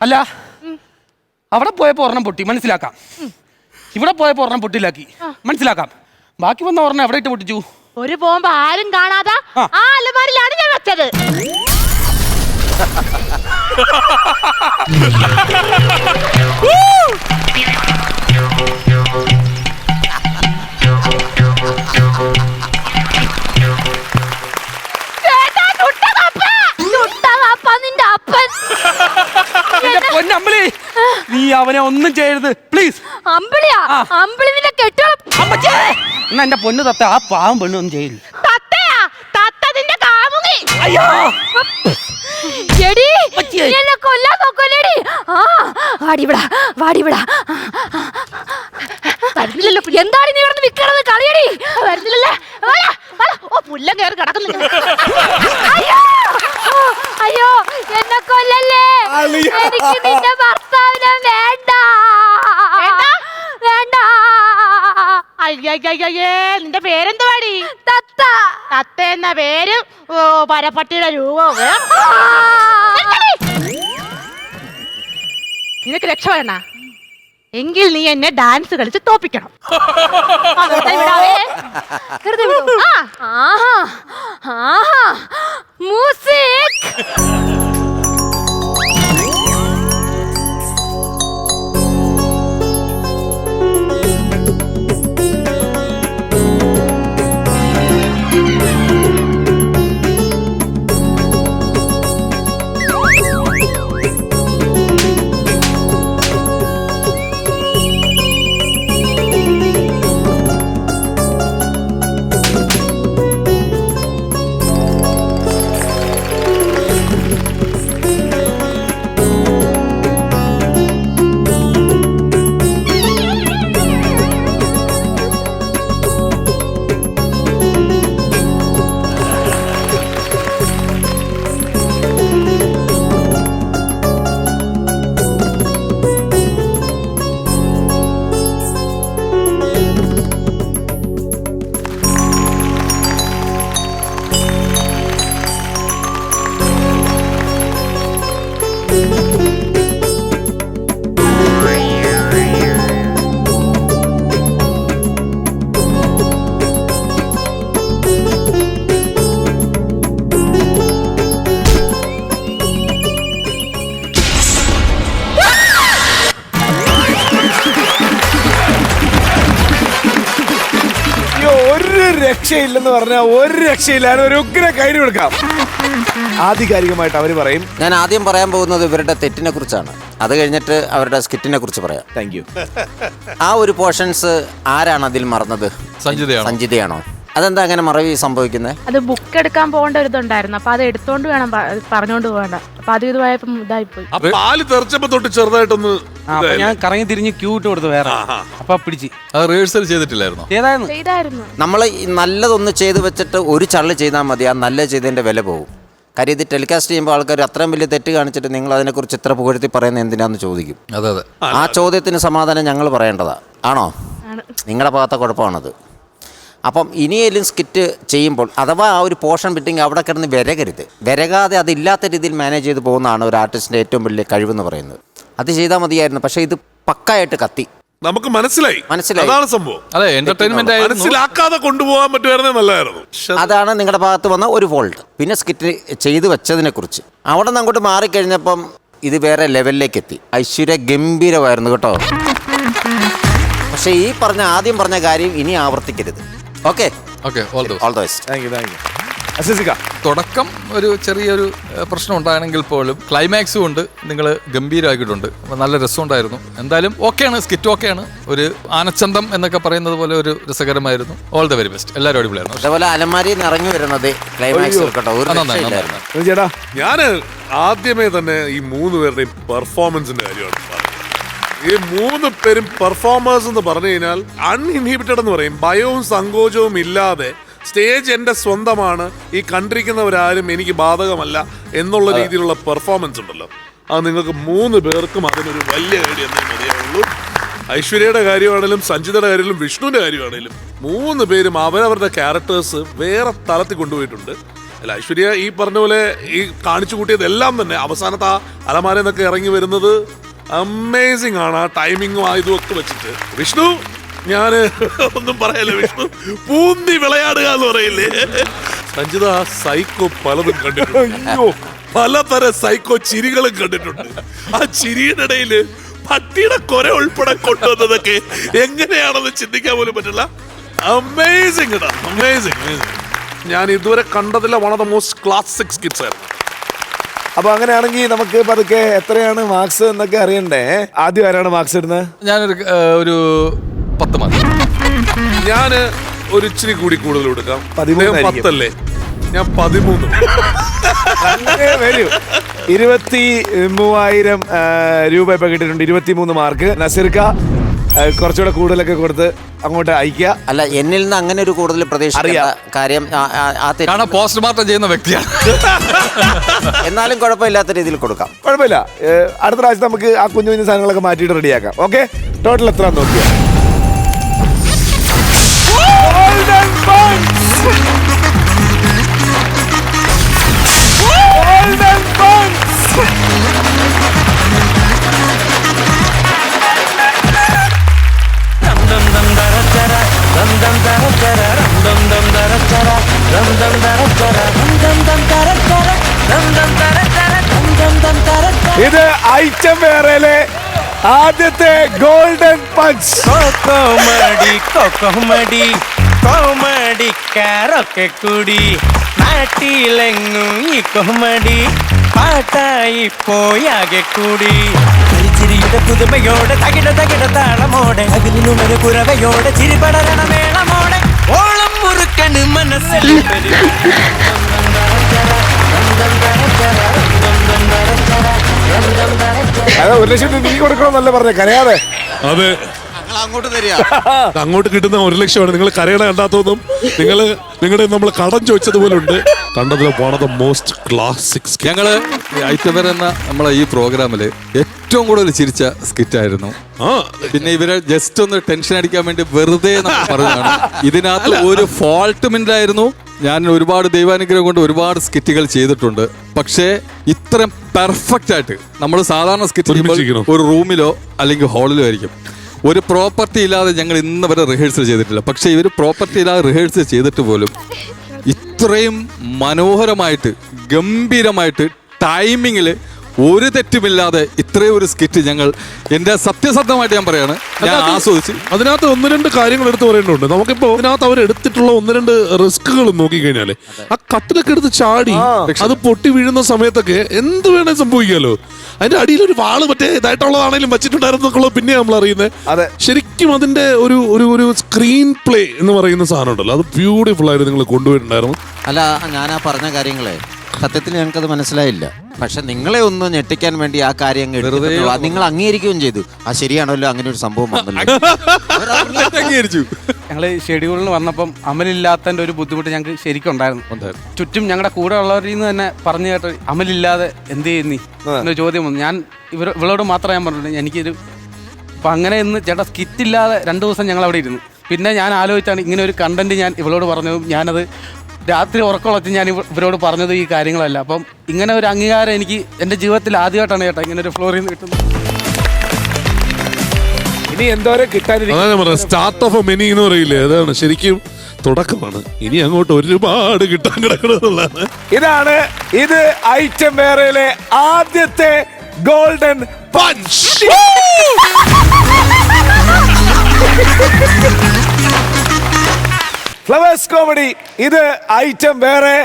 അല്ല, അവിടെ പോയപ്പോ ഒരെണ്ണം പൊട്ടി, മനസ്സിലാക്കാം. ഇവിടെ പോയപ്പോ ഒരെണ്ണം പൊട്ടിലാക്കി, മനസ്സിലാക്കാം. ബാക്കി വന്ന ഒരെണ്ണം എവിടെ ഇട്ട് പൊട്ടിച്ചു? ഒരു ബോംബ് ആരും കാണാതെ ആ അലമാരിലാണ് ഞാൻ വെച്ചത്. പൊന്നമ്പിളി, നീ അവനെ ഒന്നും ചെയ്യരുത് പ്ലീസ്. അമ്പിളിയാ? അമ്പിളി നിന്നെ കെട്ടോ? എന്നാ എന്റെ പൊന്ന് തത്ത, ആ പാവം പെണ്ണു ഒന്നും ചെയ്യില്ല. തത്തയാ? തത്ത നിന്റെ കാമുകി. അയ്യോ, എടി, എന്നെ കൊല്ലാൻ നോക്കല്ലേടി. വാടിവിടാ. വരുന്നില്ലല്ലോ. എന്താണ് നീ ഇവിടെ നിൽക്കണത്? കളിയടി. വരുന്നില്ലല്ലേ? പുല്ലം കയറി കിടക്കുന്നു. അയ്യോ, എന്നെ കൊല്ലല്ലേ. എനിക്ക് നിന്റെ ഭർത്താവിനെ വേണ്ട. അയ്യേ, നിന്റെ പേരെന്തുവാടി? തത്ത. തത്ത എന്ന പേരും പരപ്പട്ടിയുടെ രൂപവും. നിനക്ക് രക്ഷപ്പെടണ എങ്കിൽ നീ എന്നെ ഡാൻസ് കളിച്ച് തോപ്പിക്കണം. രക്ഷയില്ലെന്ന് പറഞ്ഞാൽ ഒരു രക്ഷയില്ലാതെ ഒരു ഉഗ്ര കൈഡി കൊടുക്കാം. ആധികാരികമായിട്ട് അവർ പറയും. ഞാൻ ആദ്യം പറയാൻ പോകുന്നത് ഇവരുടെ തെറ്റിനെ കുറിച്ചാണ്. അത് കഴിഞ്ഞിട്ട് അവരുടെ സ്കിറ്റിനെ കുറിച്ച് പറയാം. Thank you. ആ ഒരു പോർഷൻസ് ആരാണ് അതിൽ മറന്നത്? സഞ്ജിതയാണോ? അതെന്താ അങ്ങനെ മറവി സംഭവിക്കുന്നത്? അത് ബുക്ക് എടുക്കാൻ പോകേണ്ട ഒരു ഇതുണ്ടായിരുന്നു. അപ്പൊ അത് എടുത്തോണ്ട് വേണം പറഞ്ഞോണ്ട് പോകണ്ട. അപ്പൊ അത് ഇതുപോയപ്പോ ഇതായിപ്പോയി. പാല് തെറിച്ചപ്പോ തൊട്ട് ചെറുതായിട്ടൊന്ന് ഞാൻ കറങ്ങി തിരിഞ്ഞ് ക്യൂ ഇട്ട് കൊടുത്തു വേറെ. അപ്പൊ പിടിച്ച് അത് റിഹേഴ്സൽ ചെയ്തിട്ടില്ലായിരുന്നു. ചെയ്തായിരുന്നു. നമ്മൾ നല്ലതൊന്ന് ചെയ്ത് വെച്ചിട്ട് ഒരു ചള്ളി ചെയ്താൽ മതി, ആ നല്ല ചെയ്തതിന്റെ വില പോകും. കാര്യം ഇത് ടെലികാസ്റ്റ് ചെയ്യുമ്പോൾ ആൾക്കാർ അത്രയും വലിയ തെറ്റ് കാണിച്ചിട്ട് നിങ്ങൾ അതിനെക്കുറിച്ച് ഇത്ര പുകഴ്ത്തി പറയുന്നത് എന്തിനാന്ന് ചോദിക്കും. അതെ. ആ ചോദ്യത്തിന് സമാധാനം ഞങ്ങൾ പറയേണ്ടതാ. ആണോ? നിങ്ങളുടെ ഭാഗത്തെ കുഴപ്പമാണത്. അപ്പം ഇനിയെങ്കിലും സ്കിറ്റ് ചെയ്യുമ്പോൾ അഥവാ ആ ഒരു പോർഷൻ ബിറ്റിങ് അവിടെ കിടന്ന് വിരകാതെ അതില്ലാത്ത രീതിയിൽ മാനേജ് ചെയ്ത് പോകുന്നതാണ് ഒരു ആർട്ടിസ്റ്റിൻ്റെ ഏറ്റവും വലിയ കഴിവെന്ന് പറയുന്നത്. അത് ചെയ്താൽ മതിയായിരുന്നു. പക്ഷേ ഇത് പക്കായിട്ട് കത്തി. നമുക്ക് മനസ്സിലായി. അതാണ് സംഭവം. അതെ, എന്റർടൈൻമെന്റ് മനസ്സിലാക്കാതെ കൊണ്ടുപോകാൻ പറ്റുമായിരുന്നേ നല്ലതായിരുന്നു. അതാണ് നിങ്ങളുടെ ഭാഗത്ത് വന്ന ഒരു ഫോൾട്ട്. പിന്നെ സ്കിറ്റ് ചെയ്തു വെച്ചതിനെ കുറിച്ച് അവിടെ നിന്ന് അങ്ങോട്ട് മാറിക്കഴിഞ്ഞപ്പം ഇത് വേറെ ലെവലിലേക്ക് എത്തി. ഐശ്വര്യ ഗംഭീരമായിരുന്നു കേട്ടോ. പക്ഷേ ഈ ആദ്യം പറഞ്ഞ കാര്യം ഇനി ആവർത്തിക്കരുത്. Okay, all the best. Thank you, thank you. അസിസിക, തുടക്കം ഒരു ചെറിയൊരു പ്രശ്നം ഉണ്ടാണെങ്കിൽ പോലും ക്ലൈമാക്സ് കൊണ്ട് നിങ്ങൾ ഗംഭീരമാക്കിയിട്ടുണ്ട്. അപ്പോൾ നല്ല രസമുണ്ടായിരുന്നു. എന്തായാലും ഓക്കെയാണ്, സ്കിറ്റ് ഓക്കെയാണ്. ഒരു ആനച്ചന്തം എന്നൊക്കെ പറയുന്നത് പോലെ ഒരു രസകരമായിരുന്നു. All the very best. എല്ലാവരും അടിപൊളിയായിരുന്നു. അതേപോലെ അലമാരിയിൽ നിന്ന് ഇറങ്ങി വരുന്നത് ക്ലൈമാക്സ് ചേട്ടാ, ഞാൻ ആദ്യമേ തന്നെ ഈ 3 പേരുടെയും പെർഫോമൻസിന്റെ കാര്യമാണ് പറഞ്ഞത്. ഈ 3 പേരും പെർഫോമേഴ്സ് എന്ന് പറഞ്ഞു കഴിഞ്ഞാൽ അൺഇൻഹിബിറ്റഡ് എന്ന് പറയും. ഭയവും സങ്കോചവും ഇല്ലാതെ സ്റ്റേജ് എൻ്റെ സ്വന്തമാണ്, ഈ കണ്ടിരിക്കുന്നവരാരും എനിക്ക് ബാധകമല്ല എന്നുള്ള രീതിയിലുള്ള പെർഫോമൻസ് ഉണ്ടല്ലോ. അത് നിങ്ങൾക്ക് 3 പേർക്കും അതിനൊരു വലിയ കാര്യം എന്നേ മതിയാവുള്ളൂ. ഐശ്വര്യയുടെ കാര്യമാണെങ്കിലും സഞ്ജിതയുടെ കാര്യമാണെങ്കിലും വിഷ്ണുവിൻ്റെ കാര്യമാണെങ്കിലും 3 പേരും അവരവരുടെ ക്യാരക്ടേഴ്സ് വേറെ തലത്തിൽ കൊണ്ടുപോയിട്ടുണ്ട്. അല്ല, ഐശ്വര്യ ഈ പറഞ്ഞ പോലെ ഈ കാണിച്ചു കൂട്ടിയതെല്ലാം തന്നെ അവസാനത്തെ ആ അലമാരയിൽ നിന്നൊക്കെ ഇറങ്ങി വരുന്നത് അമേസിംഗ് ആണ്. ആ ടൈമിങ്ങും ആയതും ഒക്കെ വെച്ചിട്ട് വിഷ്ണു, ഞാൻ ഒന്നും പറയല്ലേ, വിഷ്ണു പൂന്തി വിളയാടുക എന്ന് പറയില്ലേ. സഞ്ജിത സൈക്കോ പലതും കണ്ടിട്ടുണ്ട്. പലതരം സൈക്കോ ചിരികളും കണ്ടിട്ടുണ്ട്. ആ ചിരിയുടെ ഇടയിൽ പട്ടിയുടെ കൊര ഉൾപ്പെടെ കൊണ്ടുവന്നതൊക്കെ എങ്ങനെയാണെന്ന് ചിന്തിക്കാൻ പോലും പറ്റില്ല. അമേസിംഗ് ഇടാ, അമേസിംഗ്. ഞാൻ ഇതുവരെ കണ്ടതില്ല one of the most classic skits ആയിരുന്നു. അപ്പൊ അങ്ങനെയാണെങ്കിൽ നമുക്ക് പതുക്കെ എത്രയാണ് മാർക്സ് എന്നൊക്കെ അറിയണ്ടേ. ആദ്യം ആരാണ് മാർക്സ് ഇടുന്നത്? ഞാനൊരു 10 മാർക്ക്. ഞാൻ ഒരു ഇച്ചിരി കൂടി കൂടുതൽ കൊടുക്കാം. 13 10 അല്ലേ? ഞാൻ 13. വരൂ, 23,000 രൂപ ഇപ്പൊ കിട്ടിയിട്ടുണ്ട്. 23 മാർക്ക്. നസീർക്ക കുറച്ചുകൂടെ കൂടുതലൊക്കെ കൊടുത്ത് അങ്ങോട്ട് അയക്കുക. അല്ല, എന്നിൽ നിന്ന് അങ്ങനെ ഒരു കൂടുതൽ പ്രതീക്ഷിക്കുന്ന കാര്യം കാരണം പോസ്റ്റ്മോർട്ടം ചെയ്യുന്ന വ്യക്തിയാണ്. എന്നാലും കുഴപ്പമില്ലാത്ത രീതിയിൽ കൊടുക്കാം. കുഴപ്പമില്ല. അടുത്ത പ്രാവശ്യം നമുക്ക് ആ കുഞ്ഞു കുഞ്ഞു സാധനങ്ങളൊക്കെ മാറ്റിയിട്ട് റെഡിയാക്കാം. ഓക്കെ, ടോട്ടൽ എത്ര നോക്കിയാ? ഇത് ഐറ്റം വേറെയിലെ ആദ്യത്തെ ഗോൾഡൻ പഞ്ച്. കോമഡിക്കാരൊക്കെ കൂടി നാട്ടിലെങ്ങും ഈ കോമഡി പാട്ടായി പോയാകെ കൂടി ചിരിയുടെ പുതുമയോടെ തകിട താളമോടെ അകലിനുമൊരു കുറവയോടെ ചിരിപടരണ മേളമോടെ ഓളം മുറുക്കണ് മനസ്സിൽ. അത് 1 ലക്ഷം നീ കൊടുക്കണമെന്നല്ല പറഞ്ഞേ, കരയാതെ. അതെ, അങ്ങോട്ട് കിട്ടുന്ന 1 ലക്ഷമാണ്. നിങ്ങൾ കരയണ കണ്ടാത്തൊന്നും നമ്മൾ കടം ചോദിച്ചതുപോലെ ഉണ്ട്. കണ്ടതിൽ one of the most classic. ഞങ്ങള് ഐറ്റവർ എന്ന നമ്മളെ ഈ പ്രോഗ്രാമില് ഏറ്റവും കൂടുതൽ ചിരിച്ച സ്കിറ്റ് ആയിരുന്നു. പിന്നെ ഇവരെ ജസ്റ്റ് ഒന്ന് ടെൻഷൻ അടിക്കാൻ വേണ്ടി വെറുതെ പറഞ്ഞതാണ്. ഇതിനകത്ത് ഒരു ഫോൾട്ടും ഇല്ലായിരുന്നു. ഞാൻ ഒരുപാട് ദൈവാനുഗ്രഹം കൊണ്ട് ഒരുപാട് സ്കിറ്റുകൾ ചെയ്തിട്ടുണ്ട്. പക്ഷേ ഇത്രയും പെർഫെക്റ്റ് ആയിട്ട് നമ്മൾ സാധാരണ സ്കിറ്റ് ഒരു റൂമിലോ അല്ലെങ്കിൽ ഹാളിലോ ആയിരിക്കും. ഒരു പ്രോപ്പർട്ടി ഇല്ലാതെ ഞങ്ങൾ ഇന്ന് വരെ റിഹേഴ്സൽ ചെയ്തിട്ടില്ല. പക്ഷേ ഇവർ പ്രോപ്പർട്ടി ഇല്ലാതെ റിഹേഴ്സൽ ചെയ്തിട്ട് പോലും ഇത്രയും മനോഹരമായിട്ട് ഗംഭീരമായിട്ട് ടൈമിങ്ങിൽ ഒരു തെറ്റുമില്ലാതെ ഇത്രയും ഒരു സ്കിറ്റ് ഞങ്ങൾ എന്റെ സത്യസന്ധമായിട്ട് ഞാൻ പറയാണ്, ഞാൻ ആസ്വദിച്ച്. അതിനകത്ത് ഒന്ന് രണ്ട് കാര്യങ്ങൾ എടുത്ത് പറയേണ്ടതുണ്ട്. നമുക്കിപ്പോ അതിനകത്ത് അവർ എടുത്തിട്ടുള്ള ഒന്ന് രണ്ട് റിസ്കുകൾ നോക്കിക്കഴിഞ്ഞാല് ആ കട്ടിലൊക്കെ എടുത്ത് ചാടി അത് പൊട്ടി വീഴുന്ന സമയത്തൊക്കെ എന്ത് വേണേ സംഭവിക്കാലോ. അതിന്റെ അടിയിൽ ഒരു വാള് മറ്റേ ഇതായിട്ടുള്ളതാണെങ്കിലും വെച്ചിട്ടുണ്ടായിരുന്നൊക്കെ പിന്നെ നമ്മൾ അറിയുന്നത്. ശരിക്കും അതിന്റെ ഒരു സ്ക്രീൻ പ്ലേ എന്ന് പറയുന്ന സാധനം ഉണ്ടല്ലോ, അത് ബ്യൂട്ടിഫുൾ ആയിട്ട് നിങ്ങൾ കൊണ്ടുപോയിട്ടുണ്ടായിരുന്നു. അല്ല, ഞാൻ ആ പറഞ്ഞ കാര്യങ്ങളെ സത്യത്തിൽ ഞങ്ങൾക്കത് മനസ്സിലായില്ല. പക്ഷെ നിങ്ങളെ ഒന്ന് ഞെട്ടിക്കാൻ വേണ്ടി ആ കാര്യം നിങ്ങൾ അംഗീകരിക്കുകയും ചെയ്തു. ആ ശരിയാണല്ലോ, അങ്ങനെ ഒരു സംഭവം വന്നല്ലോ. ഞങ്ങൾ ഷെഡ്യൂളിന് വന്നപ്പം അമലില്ലാത്തതിൻ്റെ ഒരു ബുദ്ധിമുട്ട് ഞങ്ങൾക്ക് ശരിക്കും ഉണ്ടായിരുന്നു. ചുറ്റും ഞങ്ങളുടെ കൂടെ ഉള്ളവരിൽ നിന്ന് തന്നെ പറഞ്ഞു കേട്ട് അമലില്ലാതെ എന്ത് ചെയ്യുന്നീ എന്നൊരു ചോദ്യം വന്നു. ഞാൻ ഇവളോട് മാത്രമേ ഞാൻ പറഞ്ഞിട്ടുള്ളൂ എനിക്കൊരു അപ്പം അങ്ങനെ ഇന്ന് ചേട്ടാ സ്കിറ്റില്ലാതെ 2 ദിവസം ഞങ്ങൾ അവിടെ ഇരുന്നു. പിന്നെ ഞാൻ ആലോചിച്ചാണ് ഇങ്ങനെ ഒരു കണ്ടന്റ് ഞാൻ ഇവളോട് പറഞ്ഞതും ഞാനത് രാത്രി ഉറക്കമുളച്ച് ഞാൻ ഇവരോട് പറഞ്ഞത് ഈ കാര്യങ്ങളല്ല. അപ്പം ഇങ്ങനെ ഒരു അംഗീകാരം എനിക്ക് എൻ്റെ ജീവിതത്തിൽ ആദ്യമായിട്ടാണ് ചേട്ടാ ഇങ്ങനെ ഒരു ഫ്ലോറിൽ നിന്ന് കിട്ടുന്നത്. ഇനി എന്തോരം കിട്ടാനിരിക്കും. സ്റ്റാർട്ട് ഓഫ് എ മെനി എന്ന് പറയില്ലേ, അതാണ് ശരിക്കും തുടക്കമാണ്. ഇനി അങ്ങോട്ട് ഒരുപാട് കിട്ടാൻ കിടക്കുന്നതാണ്. ഇത് ഐറ്റം വേറെയിലെ ആദ്യത്തെ ഗോൾഡൻ പഞ്ച്. ഫ്ലവേഴ്സ് കോമഡി ഇത് ഐറ്റം വേറെ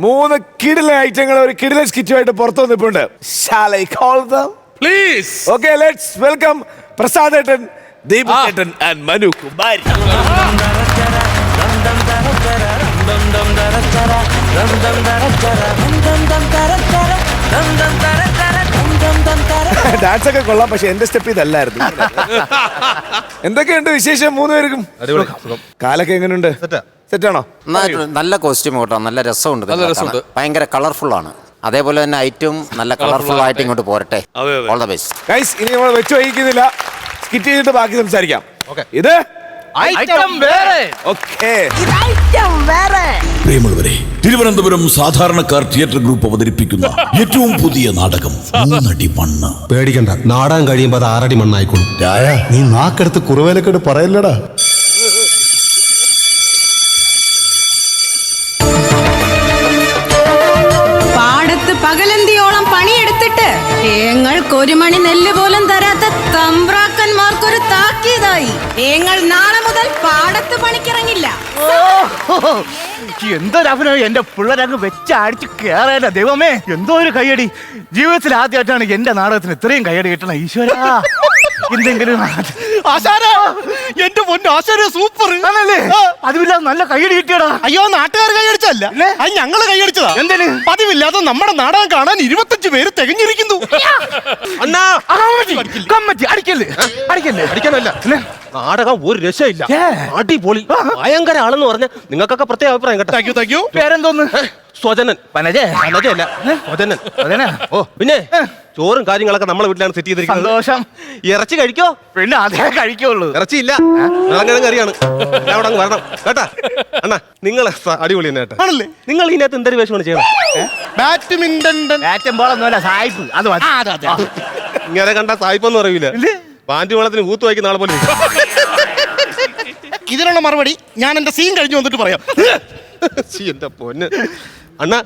3 കിടിലൻ ഐറ്റങ്ങൾ ഒരു കിടിലൻ സ്കിറ്റുമായിട്ട് പുറത്തു വന്നിട്ടുണ്ട്. Shall I call them? Please. Okay, let's welcome പ്രസാദേട്ടൻ, ദീപേട്ടൻ and Manu Kumari. Dance ഒക്കെ കൊള്ളാം, പക്ഷെ എന്റെ സ്റ്റെപ്പ് ഇതല്ലായിരുന്നു. എന്തൊക്കെയുണ്ട് വിശേഷം 3 പേർക്കും? കാലൊക്കെ എങ്ങനെയുണ്ട്? സെറ്റാണോ? നല്ല കോസ്റ്റ്യൂം കേട്ടോ, നല്ല രസമുണ്ട്, ഭയങ്കര കളർഫുൾ ആണ്. അതേപോലെ തന്നെ ഐറ്റം നല്ല കളർഫുൾ ആയിട്ട് ഇങ്ങോട്ട് പോരട്ടെ. All the best guys. ഇനി നമ്മൾ വെച്ച് വഹിക്കുന്നില്ല, സ്കിറ്റ് ചെയ്തിട്ട് ബാക്കി സംസാരിക്കാം. ഇത് ഐറ്റം വേറെ. ഓക്കേ. പ്രിയമുള്ളവരെ, തിരുവനന്തപുരം സാധാരണക്കാർ തിയേറ്റർ ഗ്രൂപ്പ് അവതരിപ്പിക്കുന്ന ഏറ്റവും പുതിയ നാടകം 3 അടി മണ്ണ്. പേടിക്കണ്ട, നാടകം കഴിയുമ്പോ അത് 6 അടി മണ്ണായിക്കോളും. നീ നാക്കെടുത്ത് കുറവേലക്കെട്ട് പറയല്ലടാ. പാടത്ത് പകലന്തിയോളം പണിയെടുത്തിട്ട് ഏങ്ങൾക്ക് 1 മണി നെല്ല് പോലും തരാത്ത തമ്പ്രാക്കന്മാർക്കൊരു താക്കീതായി. ഏങ്ങൾ നാളെ മുതൽ പാടത്ത് പണിക്കിറങ്ങില്ല. എന്തൊരഭിനയം! എന്റെ പിള്ളേരങ്ങ് വെച്ചടിച്ച് കേറേല. ദൈവമേ, എന്തോ ഒരു കയ്യടി! ജീവിതത്തിൽ ആദ്യമായിട്ടാണ് എന്റെ നാടകത്തിന് ഇത്രയും കയ്യടി കിട്ടണം. ഈശ്വര, എന്തെങ്കിലും എന്റെ പൊന്നു ആശാര സൂപ്പർ ആണല്ലേ. അതുമില്ലാതെ നല്ല കയ്യടി കിട്ടിയടാ. അയ്യോ, നാട്ടുകാർ കൈയടിച്ചല്ല, അത് ഞങ്ങള് കൈയടിച്ചതാ. എന്തിന്? പതിവില്ലാതെ നമ്മുടെ നാടകം കാണാൻ 25 പേര് തികഞ്ഞിരിക്കുന്നു. അടിക്കാനല്ല, നാടകം ഒരു രക്ഷയില്ല, അടിപൊളി, ഭയങ്കര ആളെന്ന് പറഞ്ഞ നിങ്ങൾക്കൊക്കെ പ്രത്യേക അഭിപ്രായം കേട്ടോ. Thank you. പേരെന്തോന്ന്? സ്വജനൻ. വനജയല്ല, സ്വജനൻ. ഓ, പിന്നെ ചോറും കാര്യങ്ങളൊക്കെ നമ്മളെ വീട്ടിലാണ് സെറ്റ് ചെയ്തിരിക്കുന്നത്. സന്തോഷം. ഇറച്ചി കഴിക്കോ? പിന്നെ അതേ കഴിക്കുള്ളൂ. ഇറച്ചിയില്ല, നിളങ്ങിഴങ്ങ് കറിയാണ്. ഞാൻ അവിടെ അങ്ങ് വരണം കേട്ടാ. അണ്ണാ, നിങ്ങൾ അടിപൊളി തന്നെ കേട്ടോ. ആണല്ലേ? നിങ്ങൾ ഇതിനകത്ത് എന്തൊരു വേഷമാണ് ചെയ്യണം? ബാറ്റും ബോളൊന്നുമല്ല, സായിപ്പ്. അത് ഇങ്ങനെ കണ്ട സായിപ്പെന്ന് പറയൂല, പാൻറ് വെള്ളത്തിന് ഊത്ത് വായിക്കുന്ന ആളെ പോലെ. ഇതിനുള്ള മറുപടി ഞാൻ എന്റെ സീൻ കഴിഞ്ഞു വന്നിട്ട് പറയാം. എന്റെ പൊന്ന് അണ്ണാ,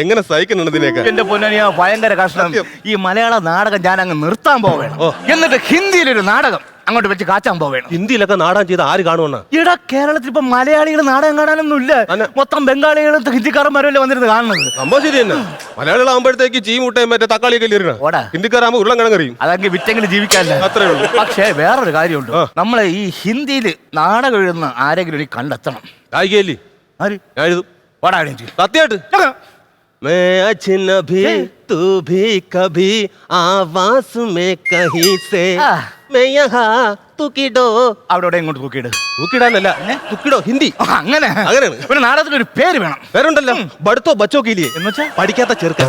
എങ്ങനെ സഹിക്കുന്നുണ്ട് ഇതിനേക്ക്? എന്റെ പൊന്നനിയാ, ഭയങ്കര കഷ്ടം. ഈ മലയാള നാടകം ഞാൻ അങ്ങ് നിർത്താൻ പോവേണം. എന്നിട്ട് ഹിന്ദിയിലൊരു നാടകം അങ്ങോട്ട് വെച്ച് കാച്ചാൻ പോവേണം. ഹിന്ദിയിലൊക്കെ നാടകം ചെയ്ത് ആര് കാണുവണ്ണ? ഇവിടെ കേരളത്തിൽ ഇപ്പൊ മലയാളികൾ നാടകം കാണാനൊന്നും ഇല്ല. മൊത്തം ബംഗാളികളും ഹിന്ദിക്കാരന്മാരല്ലേ വന്നിരുന്ന് കാണുന്നത്. സംഭവം ശരി തന്നെ. മലയാളികളാകുമ്പോഴത്തേക്ക് ചീ മുട്ടയും മറ്റേ തക്കാളിയൊക്കെ എറിയണം. ഹിന്ദിക്കാരാകുമ്പോ ഉരുളൻ കറിയും. അതൊക്കെ വിറ്റെങ്കിലും ജീവിക്കാല്ല, അത്രേ ഉള്ളൂ. പക്ഷേ വേറൊരു കാര്യമുണ്ട്, നമ്മളെ ഈ ഹിന്ദിയിൽ നാടകം എഴുതുന്ന ആരെങ്കിലും ഒരു കണ്ടെത്തണം. കായികയില്ലേ? ആര്? ഞാൻ എഴുതും. സത്യമായിട്ട് मैं अजनबी तू भी कभी आवाज में कहीं से मैं यहाँ തുക്കിടോ. അവിടെ ഇങ്ങോട്ട് തൂക്കിയിട്. തൂക്കിടാനല്ല, തുക്കിടോ ഹിന്ദി. അങ്ങനെ അങ്ങനെയാണ്. ഒരു നാടകത്തിന് ഒരു പേര് വേണം. പേരുണ്ടല്ലോ, ബടുത്തോ ബച്ചോ കീലിയെ എന്ന് വെച്ചാൽ പഠിക്കാത്ത ചെറുക്കൻ.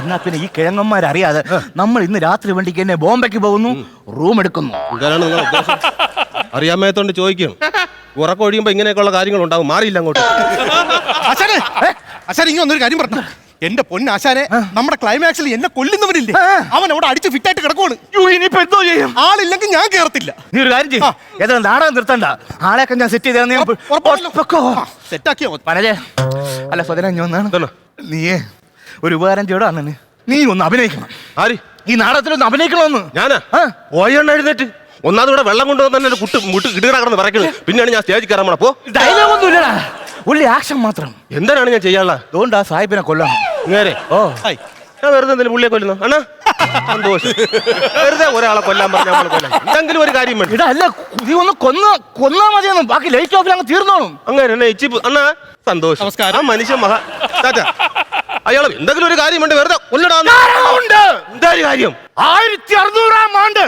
എന്നാ പിന്നെ ഈ കിഴങ്ങന്മാരറിയാതെ നമ്മൾ ഇന്ന് രാത്രി വണ്ടിക്ക് തന്നെ ബോംബെക്ക് പോകുന്നു, റൂം എടുക്കുന്നു. ഇതാണ് നിങ്ങൾ ഉദ്ദേശം? അറിയാൻ മേത്തോണ്ട് ചോദിക്കും. ഉറക്കം ഒഴിയുമ്പോ ഇങ്ങനെയൊക്കെയുള്ള കാര്യങ്ങൾ ഉണ്ടാവും. മാറിയില്ല അങ്ങോട്ട്. അച്ഛൻ ഇങ്ങനെ ഒന്നൊരു കാര്യം പറഞ്ഞു. എന്റെ പൊന്നാശാനെ, നമ്മുടെ ക്ലൈമാക്സിൽ എന്നെ കൊല്ലുന്നവനില്ലേ, അവൻ അവിടെ അടിച്ച് ഫിറ്റായിട്ട് കിടക്കുവാണ്. ഇനിയിപ്പോ എന്തോ ചെയ്യും? ആളില്ലെങ്കിൽ ഞാൻ കേറത്തില്ല. നീ ഒരു കാര്യം ചെയ്യും, ഏതാ നാടകം നിർത്തണ്ട, ആളെയൊക്കെ ഞാൻ സെറ്റ് ചെയ്ത സെറ്റാക്കിയോ. പനജേ, അല്ല സ്വജന, നീയേ ഒരു ഉപകാരം ചെയ്യടാ. അണ്ണന് നീ ഒന്ന് അഭിനയിക്കണം. ആര്? ഈ നാടകത്തിലൊന്ന് അഭിനയിക്കണമെന്ന്. ഞാനാ പോയണ്ണ എഴുന്നേറ്റ് ഒന്നാമത് ഇവിടെ വെള്ളം കൊണ്ടുവന്ന് തന്നെ മുട്ട് കിടന്ന് പറയണത്. പിന്നെയാണ് ഞാൻ സ്റ്റേജിൽ കയറാൻ പോണ. പോ. ഡയലോഗ് ഒന്നും ഇല്ലടാ, ഉള്ളി ആക്ഷൻ മാത്രം. എന്താണ് ഞാൻ ചെയ്യാനുള്ള? അതുകൊണ്ട് ആ സാഹിബിനെ കൊല്ലണം. നേരെ ഞാൻ വെറുതെ എന്തെങ്കിലും പുള്ളിയെ കൊല്ലുന്നു അണ്ണാ? സന്തോഷം. വെറുതെ ഒരാളെ കൊല്ലാൻ പറഞ്ഞാൽ കൊല്ലാൻ എന്തെങ്കിലും ഒരു കാര്യം വേണം. ഇടാ അല്ല, നീ ഒന്ന് കൊന്നാ മതിയെന്ന്, ബാക്കി ലൈറ്റ് ഓഫിൽ അങ്ങ് തീർന്നോളും. അങ്ങനെ അണ്ണാ സന്തോഷം. നമസ്കാരം. ആ മനുഷ്യൻ അയാളെ എന്തെങ്കിലും ഒരു കാര്യം വേണ്ട, വെറുതെ കൊല്ലടാ. എന്താ ഒരു കാര്യം? 1600 ആണ്ട്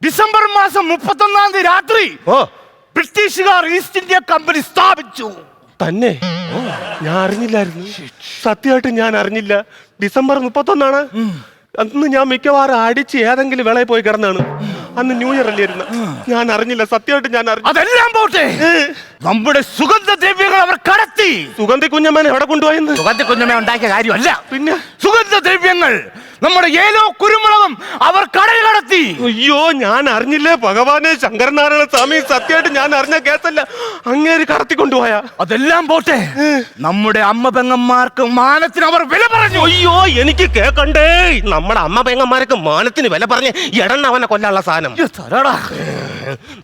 ഡിസംബർ മാസം 31 രാത്രി ബ്രിട്ടീഷുകാർ ഈസ്റ്റ് ഇന്ത്യ കമ്പനി സ്ഥാപിച്ചു. തന്നെ? ഞാൻ അറിഞ്ഞില്ലായിരുന്നു, സത്യമായിട്ട് ഞാൻ അറിഞ്ഞില്ല. ഡിസംബർ 31 അന്ന് ഞാൻ മിക്കവാറും അടിച്ച് ഏതെങ്കിലും വിളയിൽ പോയി കിടന്നാണ്. അന്ന് ന്യൂ ഇയർ അല്ലായിരുന്നു. ഞാൻ അറിഞ്ഞില്ല, സത്യമായിട്ട് ഞാൻ അറിഞ്ഞു. അതെല്ലാം പോട്ടെ, നമ്മുടെ സുഗന്ധദ്രവ്യങ്ങൾ അവർ കടത്തി. സുഗന്ധി കുഞ്ഞമ്മനെ എവിടെ കൊണ്ടുപോയെന്ന്? സുഗന്ധി കുഞ്ഞമ്മ ഉണ്ടാക്കിയ കാര്യമല്ല, പിന്നെ സുഗന്ധദ്രവ്യങ്ങൾ നമ്മുടെ ഏലോ കുരുമുളകും അവർ കടൽ കടത്തി. അയ്യോ, ഞാൻ അറിഞ്ഞില്ലേ ഭഗവാനെ ശങ്കരനാരായണ സ്വാമി, സത്യമായിട്ട് ഞാൻ അറിഞ്ഞ കേസല്ല. അങ്ങേര് കടത്തിക്കൊണ്ടുപോയ. അതെല്ലാം പോട്ടെ, നമ്മുടെ അമ്മ പെങ്ങന്മാർക്ക് മാനത്തിന് അവർ വില പറഞ്ഞു. അയ്യോ, എനിക്ക് കേക്കണ്ടേ. നമ്മുടെ അമ്മ പെങ്ങന്മാർക്ക് മാനത്തിന് വില പറഞ്ഞ് എടണ്ണ അവനെ കൊല്ലാനുള്ള സാധനം.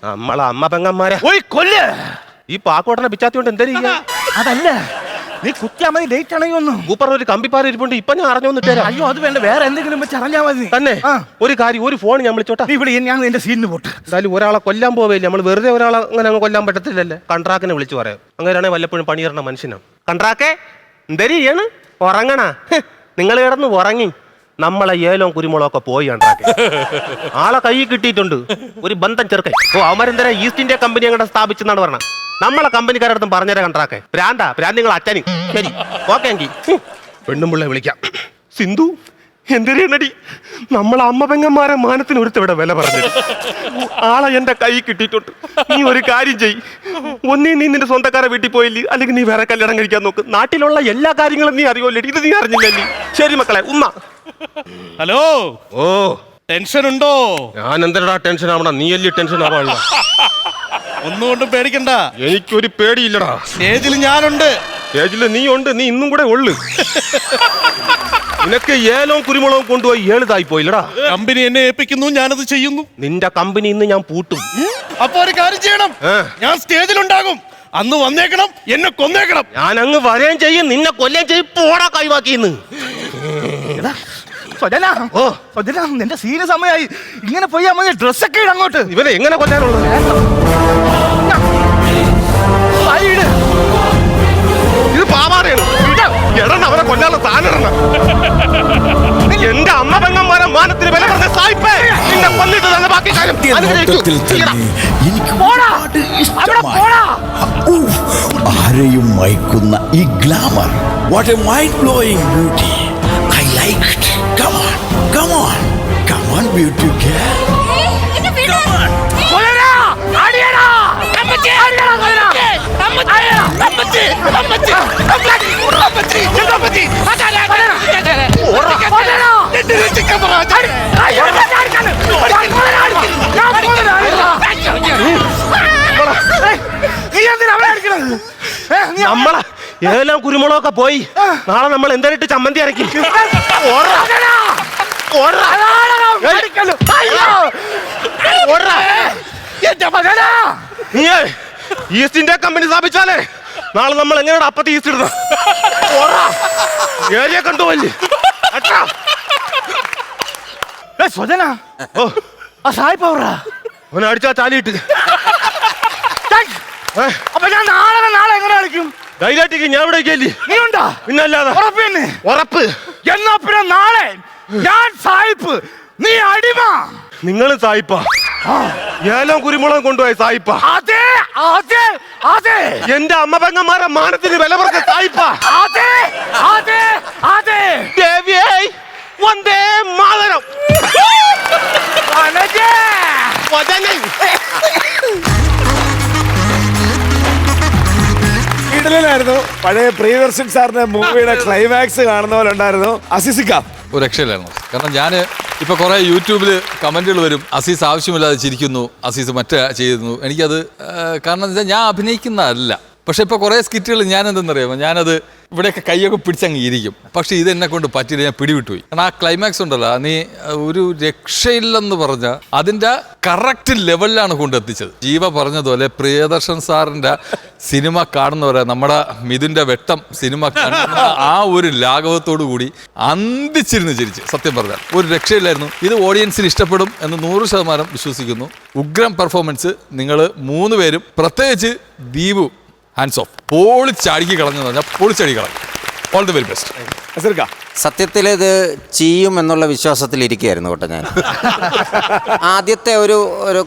നമ്മളെ അമ്മ പെങ്ങന്മാരെ പോയി കൊല്ല്. ഈ പാക്കോട്ടനെ പിച്ചാത്തി കൊണ്ട് എന്താ ചെയ്യാ? അതല്ല, നീ കുത്തിയാ മതി, ലേറ്റ് ആണെങ്കിലൊന്നു. ഊപ്പർ ഒരു കമ്പിപ്പാറ ഇരിപ്പുണ്ട്, ഇപ്പൊ ഞാൻ അറിഞ്ഞോന്ന് തരാം. അയ്യോ, അത് വേണ്ട, വേറെ എന്തെങ്കിലും വെച്ച് അറിഞ്ഞാ മതി. തന്നെ ഒരു കാര്യം, ഒരു ഫോൺ ഞാൻ വിളിച്ചോട്ടെ. ഇവിടെ ഞാൻ എന്റെ സീനിന് പോട്ടെ. എന്തായാലും ഒരാളെ കൊല്ലാൻ പോവില്ല നമ്മൾ, വെറുതെ ഒരാളെ അങ്ങനെ അങ്ങ് കൊല്ലാൻ പറ്റത്തില്ലല്ലേ. കൺട്രാക്കിനെ വിളിച്ചു പറയാം. അങ്ങനെയാണെ വല്ലപ്പോഴും പണിയേറണ മനുഷ്യനാണ്. കൺട്രാക്കേ എന്തരി ചെയ്യണ്? ഉറങ്ങണ? നിങ്ങൾ കിടന്ന് ഉറങ്ങി. നമ്മളെ ഏലവും കുരുമുളകും ഒക്കെ പോയി കൺട്രാക്ക്. ആളെ കൈ കിട്ടിയിട്ടുണ്ട്, ഒരു ബന്ധം ചെറുക്കൻ. അവന്മാരെന്തരാ ഈസ്റ്റ് ഇന്ത്യ കമ്പനി അങ്ങോട്ട് സ്ഥാപിച്ചെന്നാണ് പറഞ്ഞത്. നമ്മളെ കമ്പനിക്കാരടുത്തും പറഞ്ഞേരാ കൺട്രാക്കെ. ഭ്രാന്ത് നിങ്ങൾ അച്ഛന്. ശരി, ഓക്കെ എങ്കിൽ പെണ്ണുമ്പിള്ളെ വിളിക്കാം. സിന്ധു എന്തിനടി നമ്മളെ അമ്മ പെങ്ങന്മാരെ മാനത്തിന് ഒരുത്തവിടെ വില പറഞ്ഞു. ആളെ എന്റെ കൈ കിട്ടിയിട്ടുണ്ട്. നീ ഒരു കാര്യം ചെയ്, ഒന്നേ നീ നിന്റെ സ്വന്തക്കാരെ വീട്ടിൽ പോയില്ലേ, അല്ലെങ്കിൽ നീ വേറെ കല്യാണം കഴിക്കാൻ നോക്ക്. നാട്ടിലുള്ള എല്ലാ കാര്യങ്ങളും നീ അറിയുമല്ലേ, ഇത് നീ അറിഞ്ഞില്ലല്ലേ. ശരി മക്കളെ, ഉമ്മ. ഹലോ. ഓ, ടെൻഷൻ ഉണ്ടോ? ഞാൻ എന്തിനാ ടെൻഷൻ ആവണം? നീ അല്ലേ ടെൻഷൻ ആവാനുള്ള. ഒന്നുകൊണ്ടും പേടിക്കണ്ട, എനിക്കൊരു പേടിയില്ലടാ. സ്റ്റേജിൽ ഞാനുണ്ട്. സ്റ്റേജിൽ നീ ഉണ്ട്, നീ ഇന്നും കൂടെ ഉള്ളു. നിനക്ക് ഏലവും കുരുമുളകും കൊണ്ടുപോയി 7 തായി പോയില്ലടാ. കമ്പനി എന്നെ ഏൽപ്പിക്കുന്നു, ഞാനത് ചെയ്യുന്നു. നിന്റെ കമ്പനി ഇന്ന് ഞാൻ പൂട്ടും. അപ്പൊ ഒരു കാര്യം ചെയ്യണം, ഞാൻ സ്റ്റേജിലുണ്ടാകും, അന്ന് വന്നേക്കണം, എന്നെ കൊന്നേക്കണം. ഞാൻ അങ്ങ് വരെയും ചെയ്യും, നിന്നെ കൊല്ലേം ചെയ്യും. പോടാ കൈവാക്കിന്ന്. നിന്റെ സീന സമയമായി, ഇങ്ങനെ പോയാ മതി. ഡ്രസ്സൊക്കെ ഇട അങ്ങോട്ട്. ഇവനെ എങ്ങനെ കൊല്ലാനുള്ളത്? ഇത് പാവാറയാണ്. എടണ അവനെ കൊല്ലാനുള്ള സാധനം. എന്റെ അമ്മ പെങ്ങന്മാരെ മാനത്തിന് വില പറഞ്ഞ സായിപ്പേ, നിന്നെ കൊന്നിട്ട് തന്നെ ബാക്കി കാര്യം. ആരെയും മയക്കുന്ന ഈ glamour, what A mind blowing beauty. I like it. Come on, come on, come on, beauty girl. Come on. നമ്മളെ ഏലം കുരുമുളകൊക്കെ പോയി. നാളെ നമ്മൾ എന്തായിട്ട് ചമ്മന്തി അരക്കി. ഈസ്റ്റ് ഇന്ത്യ കമ്പനി സ്ഥാപിച്ചാലേ നാളെ നമ്മൾ എങ്ങനെയാണ് അപ്പത്തി ഈസ്റ്റ് ഇടുന്നത്? ഏരിയ കണ്ടുപോയില്ലേ? അവനെ അടിച്ചാ ചാലിയിട്ട്. അപ്പൊ ഞാൻ നാളെ എങ്ങനെ കളിക്കും? ധൈര്യമായിട്ട് ഞാൻ ഇവിടെ ഇരിക്കല്ലേ? നീ ഉണ്ടോ? പിന്നല്ലാതെ ഉറപ്പ്. എന്നാ പിന്നെ നാളെ ഞാൻ സായിപ്പ്, നീ അടിമ. നിങ്ങൾ സായിപ്പ, ഏലം കുരുമുളകും കൊണ്ടുപോയി സായിപ്പ. അതെ അതെ അതെ, എന്റെ അമ്മ പെങ്ങന്മാരെ മാനത്തിന് വില പറഞ്ഞ സായിപ്പ. അതെ അതെ അതെ. ദേവിയേ വന്ദേ മാതരം. ായിരുന്നു പഴയ പ്രിയദർശൻ സാറിന്റെ മൂവിയുടെ ക്ലൈമാക്സ് കാണുന്ന പോലെ ഉണ്ടായിരുന്നു. അസീസിക്ക ഒരു രക്ഷയിലായിരുന്നു. കാരണം ഞാൻ ഇപ്പൊ കുറെ യൂട്യൂബിൽ കമന്റുകൾ വരും, അസീസ് ആവശ്യമില്ലാതെ ചിരിക്കുന്നു, അസീസ് മറ്റേ ചെയ്യുന്നു. എനിക്കത് കാരണം എന്താ, ഞാൻ അഭിനയിക്കുന്നതല്ല, പക്ഷെ ഇപ്പൊ കുറെ സ്കിറ്റുകൾ ഞാൻ എന്തെന്നറിയാമോ, ഞാനത് ഇവിടെയൊക്കെ കൈയൊക്കെ പിടിച്ചങ്ങ് ഇരിക്കും. പക്ഷെ ഇത് എന്നെ കൊണ്ട് പറ്റില്ല, ഞാൻ പിടിവിട്ടുപോയി. കാരണം ആ ക്ലൈമാക്സ് ഉണ്ടല്ലോ, നീ ഒരു രക്ഷയില്ലെന്ന് പറഞ്ഞ അതിന്റെ കറക്റ്റ് ലെവലിലാണ് കൊണ്ടെത്തിച്ചത്. ജീവ പറഞ്ഞതുപോലെ പ്രിയദർശൻ സാറിന്റെ സിനിമ കാണുന്നവരെ നമ്മുടെ മിഥുന്റെ വെട്ടം സിനിമ കാണുന്ന ആ ഒരു ലാഘവത്തോടു കൂടി അന്തിച്ചിരുന്ന് ചിരിച്ച്, സത്യം പറഞ്ഞാൽ ഒരു രക്ഷയില്ലായിരുന്നു. ഇത് ഓഡിയൻസിന് ഇഷ്ടപ്പെടും എന്ന് 100% വിശ്വസിക്കുന്നു. ഉഗ്രം പെർഫോമൻസ്. നിങ്ങൾ 3 പേരും, പ്രത്യേകിച്ച് ദീപു, ഹാൻഡ്സ് ഓഫ്. പൊളിച്ചടുക്കി കളഞ്ഞെന്ന് പറഞ്ഞാൽ പൊളിച്ചടുക്കി കളഞ്ഞു. All the very best. സത്യത്തിൽ ഇത് ചെയ്യും എന്നുള്ള വിശ്വാസത്തിലിരിക്കുകയായിരുന്നു കേട്ടോ ഞാൻ. ആദ്യത്തെ ഒരു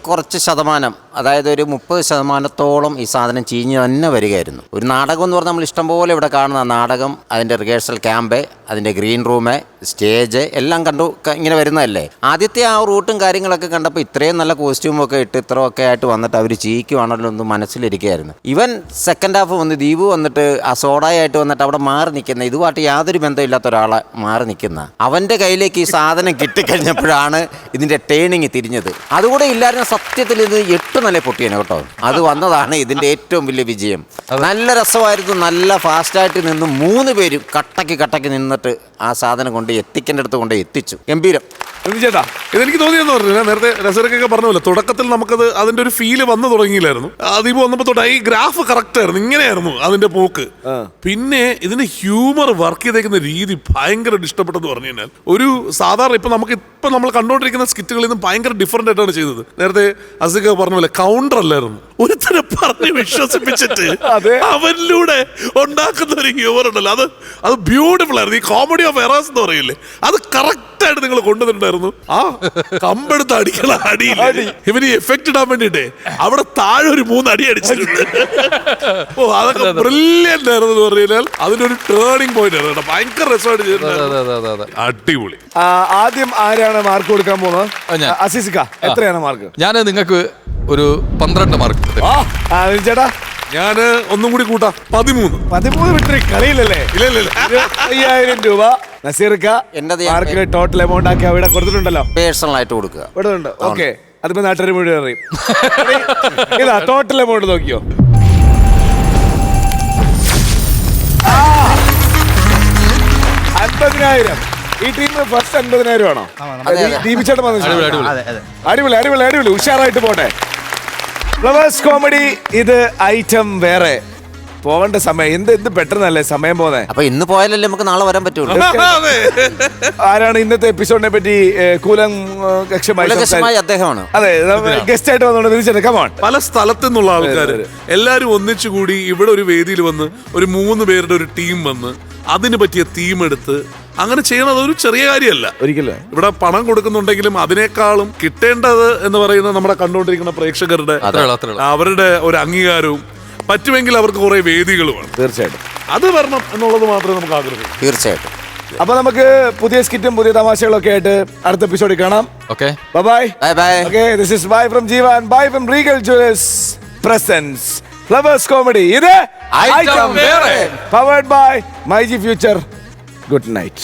കുറച്ച് ശതമാനം, അതായത് ഒരു 30% ഈ സാധനം ചീഞ്ഞ് തന്നെ വരികയായിരുന്നു. ഒരു നാടകം എന്ന് പറഞ്ഞാൽ നമ്മൾ ഇഷ്ടംപോലെ ഇവിടെ കാണുന്ന നാടകം, അതിൻ്റെ റിഹേഴ്സൽ ക്യാമ്പ്, അതിൻ്റെ ഗ്രീൻ റൂം, സ്റ്റേജ് എല്ലാം കണ്ടു ഇങ്ങനെ വരുന്നതല്ലേ. ആദ്യത്തെ ആ റൂട്ടും കാര്യങ്ങളൊക്കെ കണ്ടപ്പോൾ ഇത്രയും നല്ല കോസ്റ്റ്യൂമൊക്കെ ഇട്ട് ഇത്രയൊക്കെ ആയിട്ട് വന്നിട്ട് അവർ ചെയ്യിക്കുവാണല്ലോ എന്ന് മനസ്സിലിരിക്കുകയായിരുന്നു. ഇവൻ സെക്കൻഡ് ഹാഫ് വന്ന് ദീപു വന്നിട്ട് ആ സോഡായിട്ട് വന്നിട്ട് അവിടെ മാറി നിൽക്കുന്ന, ഇതുമായിട്ട് യാതൊരു ബന്ധമില്ലാത്ത ഒരാളെ മാറി നിൽക്കുന്ന, അവൻ്റെ കയ്യിലേക്ക് ഈ സാധനം കിട്ടിക്കഴിഞ്ഞപ്പോഴാണ് ഇതിൻ്റെ ടേണിങ് തിരിഞ്ഞത്. അതുകൂടെ ഇല്ലായിരുന്നു സത്യത്തിൽ ഇത് 8 നില പൊട്ടിയാണ് കേട്ടോ. അത് വന്നതാണ് ഇതിൻ്റെ ഏറ്റവും വലിയ വിജയം. നല്ല രസമായിരുന്നു. നല്ല ഫാസ്റ്റായിട്ട് നിന്ന് 3 പേരും കട്ടക്ക് നിന്നിട്ട് ആ സാധനം കൊണ്ട് എത്തിക്കേണ്ട അടുത്ത് കൊണ്ട് എത്തിച്ചു. ഗംഭീരം. ചേട്ടാ, ഇതെനിക്ക് തോന്നിയെന്ന് പറഞ്ഞാൽ നേരത്തെ നസീറൊക്കെ പറഞ്ഞ പോലെ തുടക്കത്തിൽ നമുക്കത് അതിന്റെ ഒരു ഫീല് വന്നു തുടങ്ങിയില്ലായിരുന്നു. അതിപ്പോ വന്നപ്പോ തൊട്ട് ഈ ഗ്രാഫ് കറക്റ്റ് ആയിരുന്നു, ഇങ്ങനെയായിരുന്നു അതിന്റെ പോക്ക്. പിന്നെ ഇതിന്റെ ഹ്യൂമർ വർക്ക് ചെയ്തേക്കുന്ന രീതി ഭയങ്കര ഇഷ്ടപ്പെട്ടെന്ന് പറഞ്ഞു കഴിഞ്ഞാൽ, ഒരു സാധാരണ ഇപ്പൊ നമ്മൾ കണ്ടുകൊണ്ടിരിക്കുന്ന സ്കിറ്റുകളിൽ നിന്ന് ഭയങ്കര ഡിഫറെന്റ് ആയിട്ടാണ് ചെയ്തത്. നേരത്തെ അസിക പറഞ്ഞ പോലെ കൗണ്ടർ അല്ലായിരുന്നു, ഒരുത്തരെ പറഞ്ഞ് വിശ്വസിപ്പിച്ചിട്ട് അവനിലൂടെ ഉണ്ടാക്കുന്ന ഒരു ഹ്യൂമർ ഉണ്ടല്ലോ, അത് ബ്യൂട്ടിഫുൾ ആയിരുന്നു. ഈ കോമഡി ഓഫ് എറേഴ്സ് എന്ന് പറയില്ലേ, അത് കറക്റ്റ് ആയിട്ട് നിങ്ങൾ കൊണ്ടുവന്നിട്ടുണ്ടായിരുന്നു. ആ കമ്പെടുത്ത് അടിക്കണ അടിയില്ല, ഇവന് എഫക്ട് ഇടാൻ വേണ്ടിട്ടേ അവിടെ താഴെ ഒരു 3 അടി അടിച്ചിട്ടുണ്ട്. ഓ, അതൊക്കെ ബ്രില്യന്റ് ആയിരുന്നു എന്ന് പറഞ്ഞാൽ അതിന്റെ ഒരു ടേണിംഗ് പോയിന്റ് ആയിരുന്നു. ഭയങ്കര രസമായിട്ട് ചെയ്തിട്ടുണ്ട്. അടിപൊളി. ആദ്യം ആരാണ് മാർക്ക് കൊടുക്കാൻ പോകുന്നത്? അസീസിക്ക, എത്രയാണ് മാർക്ക്? ഞാൻ നിങ്ങൾക്ക് ഒരു 12 മാർക്ക്. ചേട്ടാ, ഞാന് ഒന്നും കൂടി കൂട്ടാം, 13 വിട്ടൊരു കളിയില്ലല്ലേ? ഇല്ല 5000 രൂപ നസീർക്ക മാർക്കിന് ടോട്ടൽ എമൗണ്ട് ആക്കി അവിടെ കൊടുത്തിട്ടുണ്ടല്ലോ, പേഴ്സണൽ ആയിട്ട് കൊടുക്കുക. കൊടുത്തിട്ടുണ്ട്. ഓക്കെ, അതിപ്പോ നാട്ടുകാർ മുഴുവൻ അറിയും. ഇതാ ടോട്ടൽ എമൗണ്ട് നോക്കിയോ. 50,000. ഈ ടീം ഫസ്റ്റ് 50,000 ആണോ? ദീപിച്ചേട്ടൻ അടിപൊളി. ഉഷാറായിട്ട് പോട്ടെ. ഫ്ലവേഴ്സ് കോമഡി, ഇത് ഐറ്റം വേറെ. പോകേണ്ട സമയം എന്ത് പെട്ടെന്നല്ലേ സമയം പോന്നെ. അപ്പൊ ഇന്ന് പോയാലല്ലേ നമുക്ക് നാളെ വരാൻ പറ്റുള്ളൂ. ആരാണ് ഇന്നത്തെ എപ്പിസോഡിനെ പറ്റി കൂലങ്കഷമായി അദ്ദേഹമാണ്. അതെ, ഗസ്റ്റ് ആയിട്ട് വന്നോണ്ട് പല സ്ഥലത്തു നിന്നുള്ള ആൾക്കാർ എല്ലാരും ഒന്നിച്ചുകൂടി ഇവിടെ ഒരു വേദിയിൽ വന്ന് ഒരു 3 പേരുടെ ഒരു ടീം വന്ന് അതിന് പറ്റിയ തീം എടുത്ത് അങ്ങനെ ചെയ്യുന്നത് ഒരു ചെറിയ കാര്യമല്ല ഒരിക്കലും. ഇവിടെ പണം കൊടുക്കുന്നുണ്ടെങ്കിലും അതിനേക്കാളും കിട്ടേണ്ടത് എന്ന് പറയുന്നത് നമ്മുടെ കണ്ടുകൊണ്ടിരിക്കുന്ന പ്രേക്ഷകരുടെ അവരുടെ ഒരു അംഗീകാരവും, പറ്റുമെങ്കിൽ അവർക്ക് കുറെ വേദികളുമാണ്. തീർച്ചയായിട്ടും അത് വരണം എന്നുള്ളത് മാത്രമേ നമുക്ക് ആഗ്രഹിക്കൂ. തീർച്ചയായിട്ടും. അപ്പൊ നമുക്ക് പുതിയ സ്കിറ്റും പുതിയ തമാശകളൊക്കെ ആയിട്ട് അടുത്ത എപ്പിസോഡിൽ കാണാം. Okay, bye. Okay, this is bye from Jeeva and bye from Regal jewellers presents flowers comedy. ഇത് ഐറ്റം വേറെ, powered by myG future. Good night.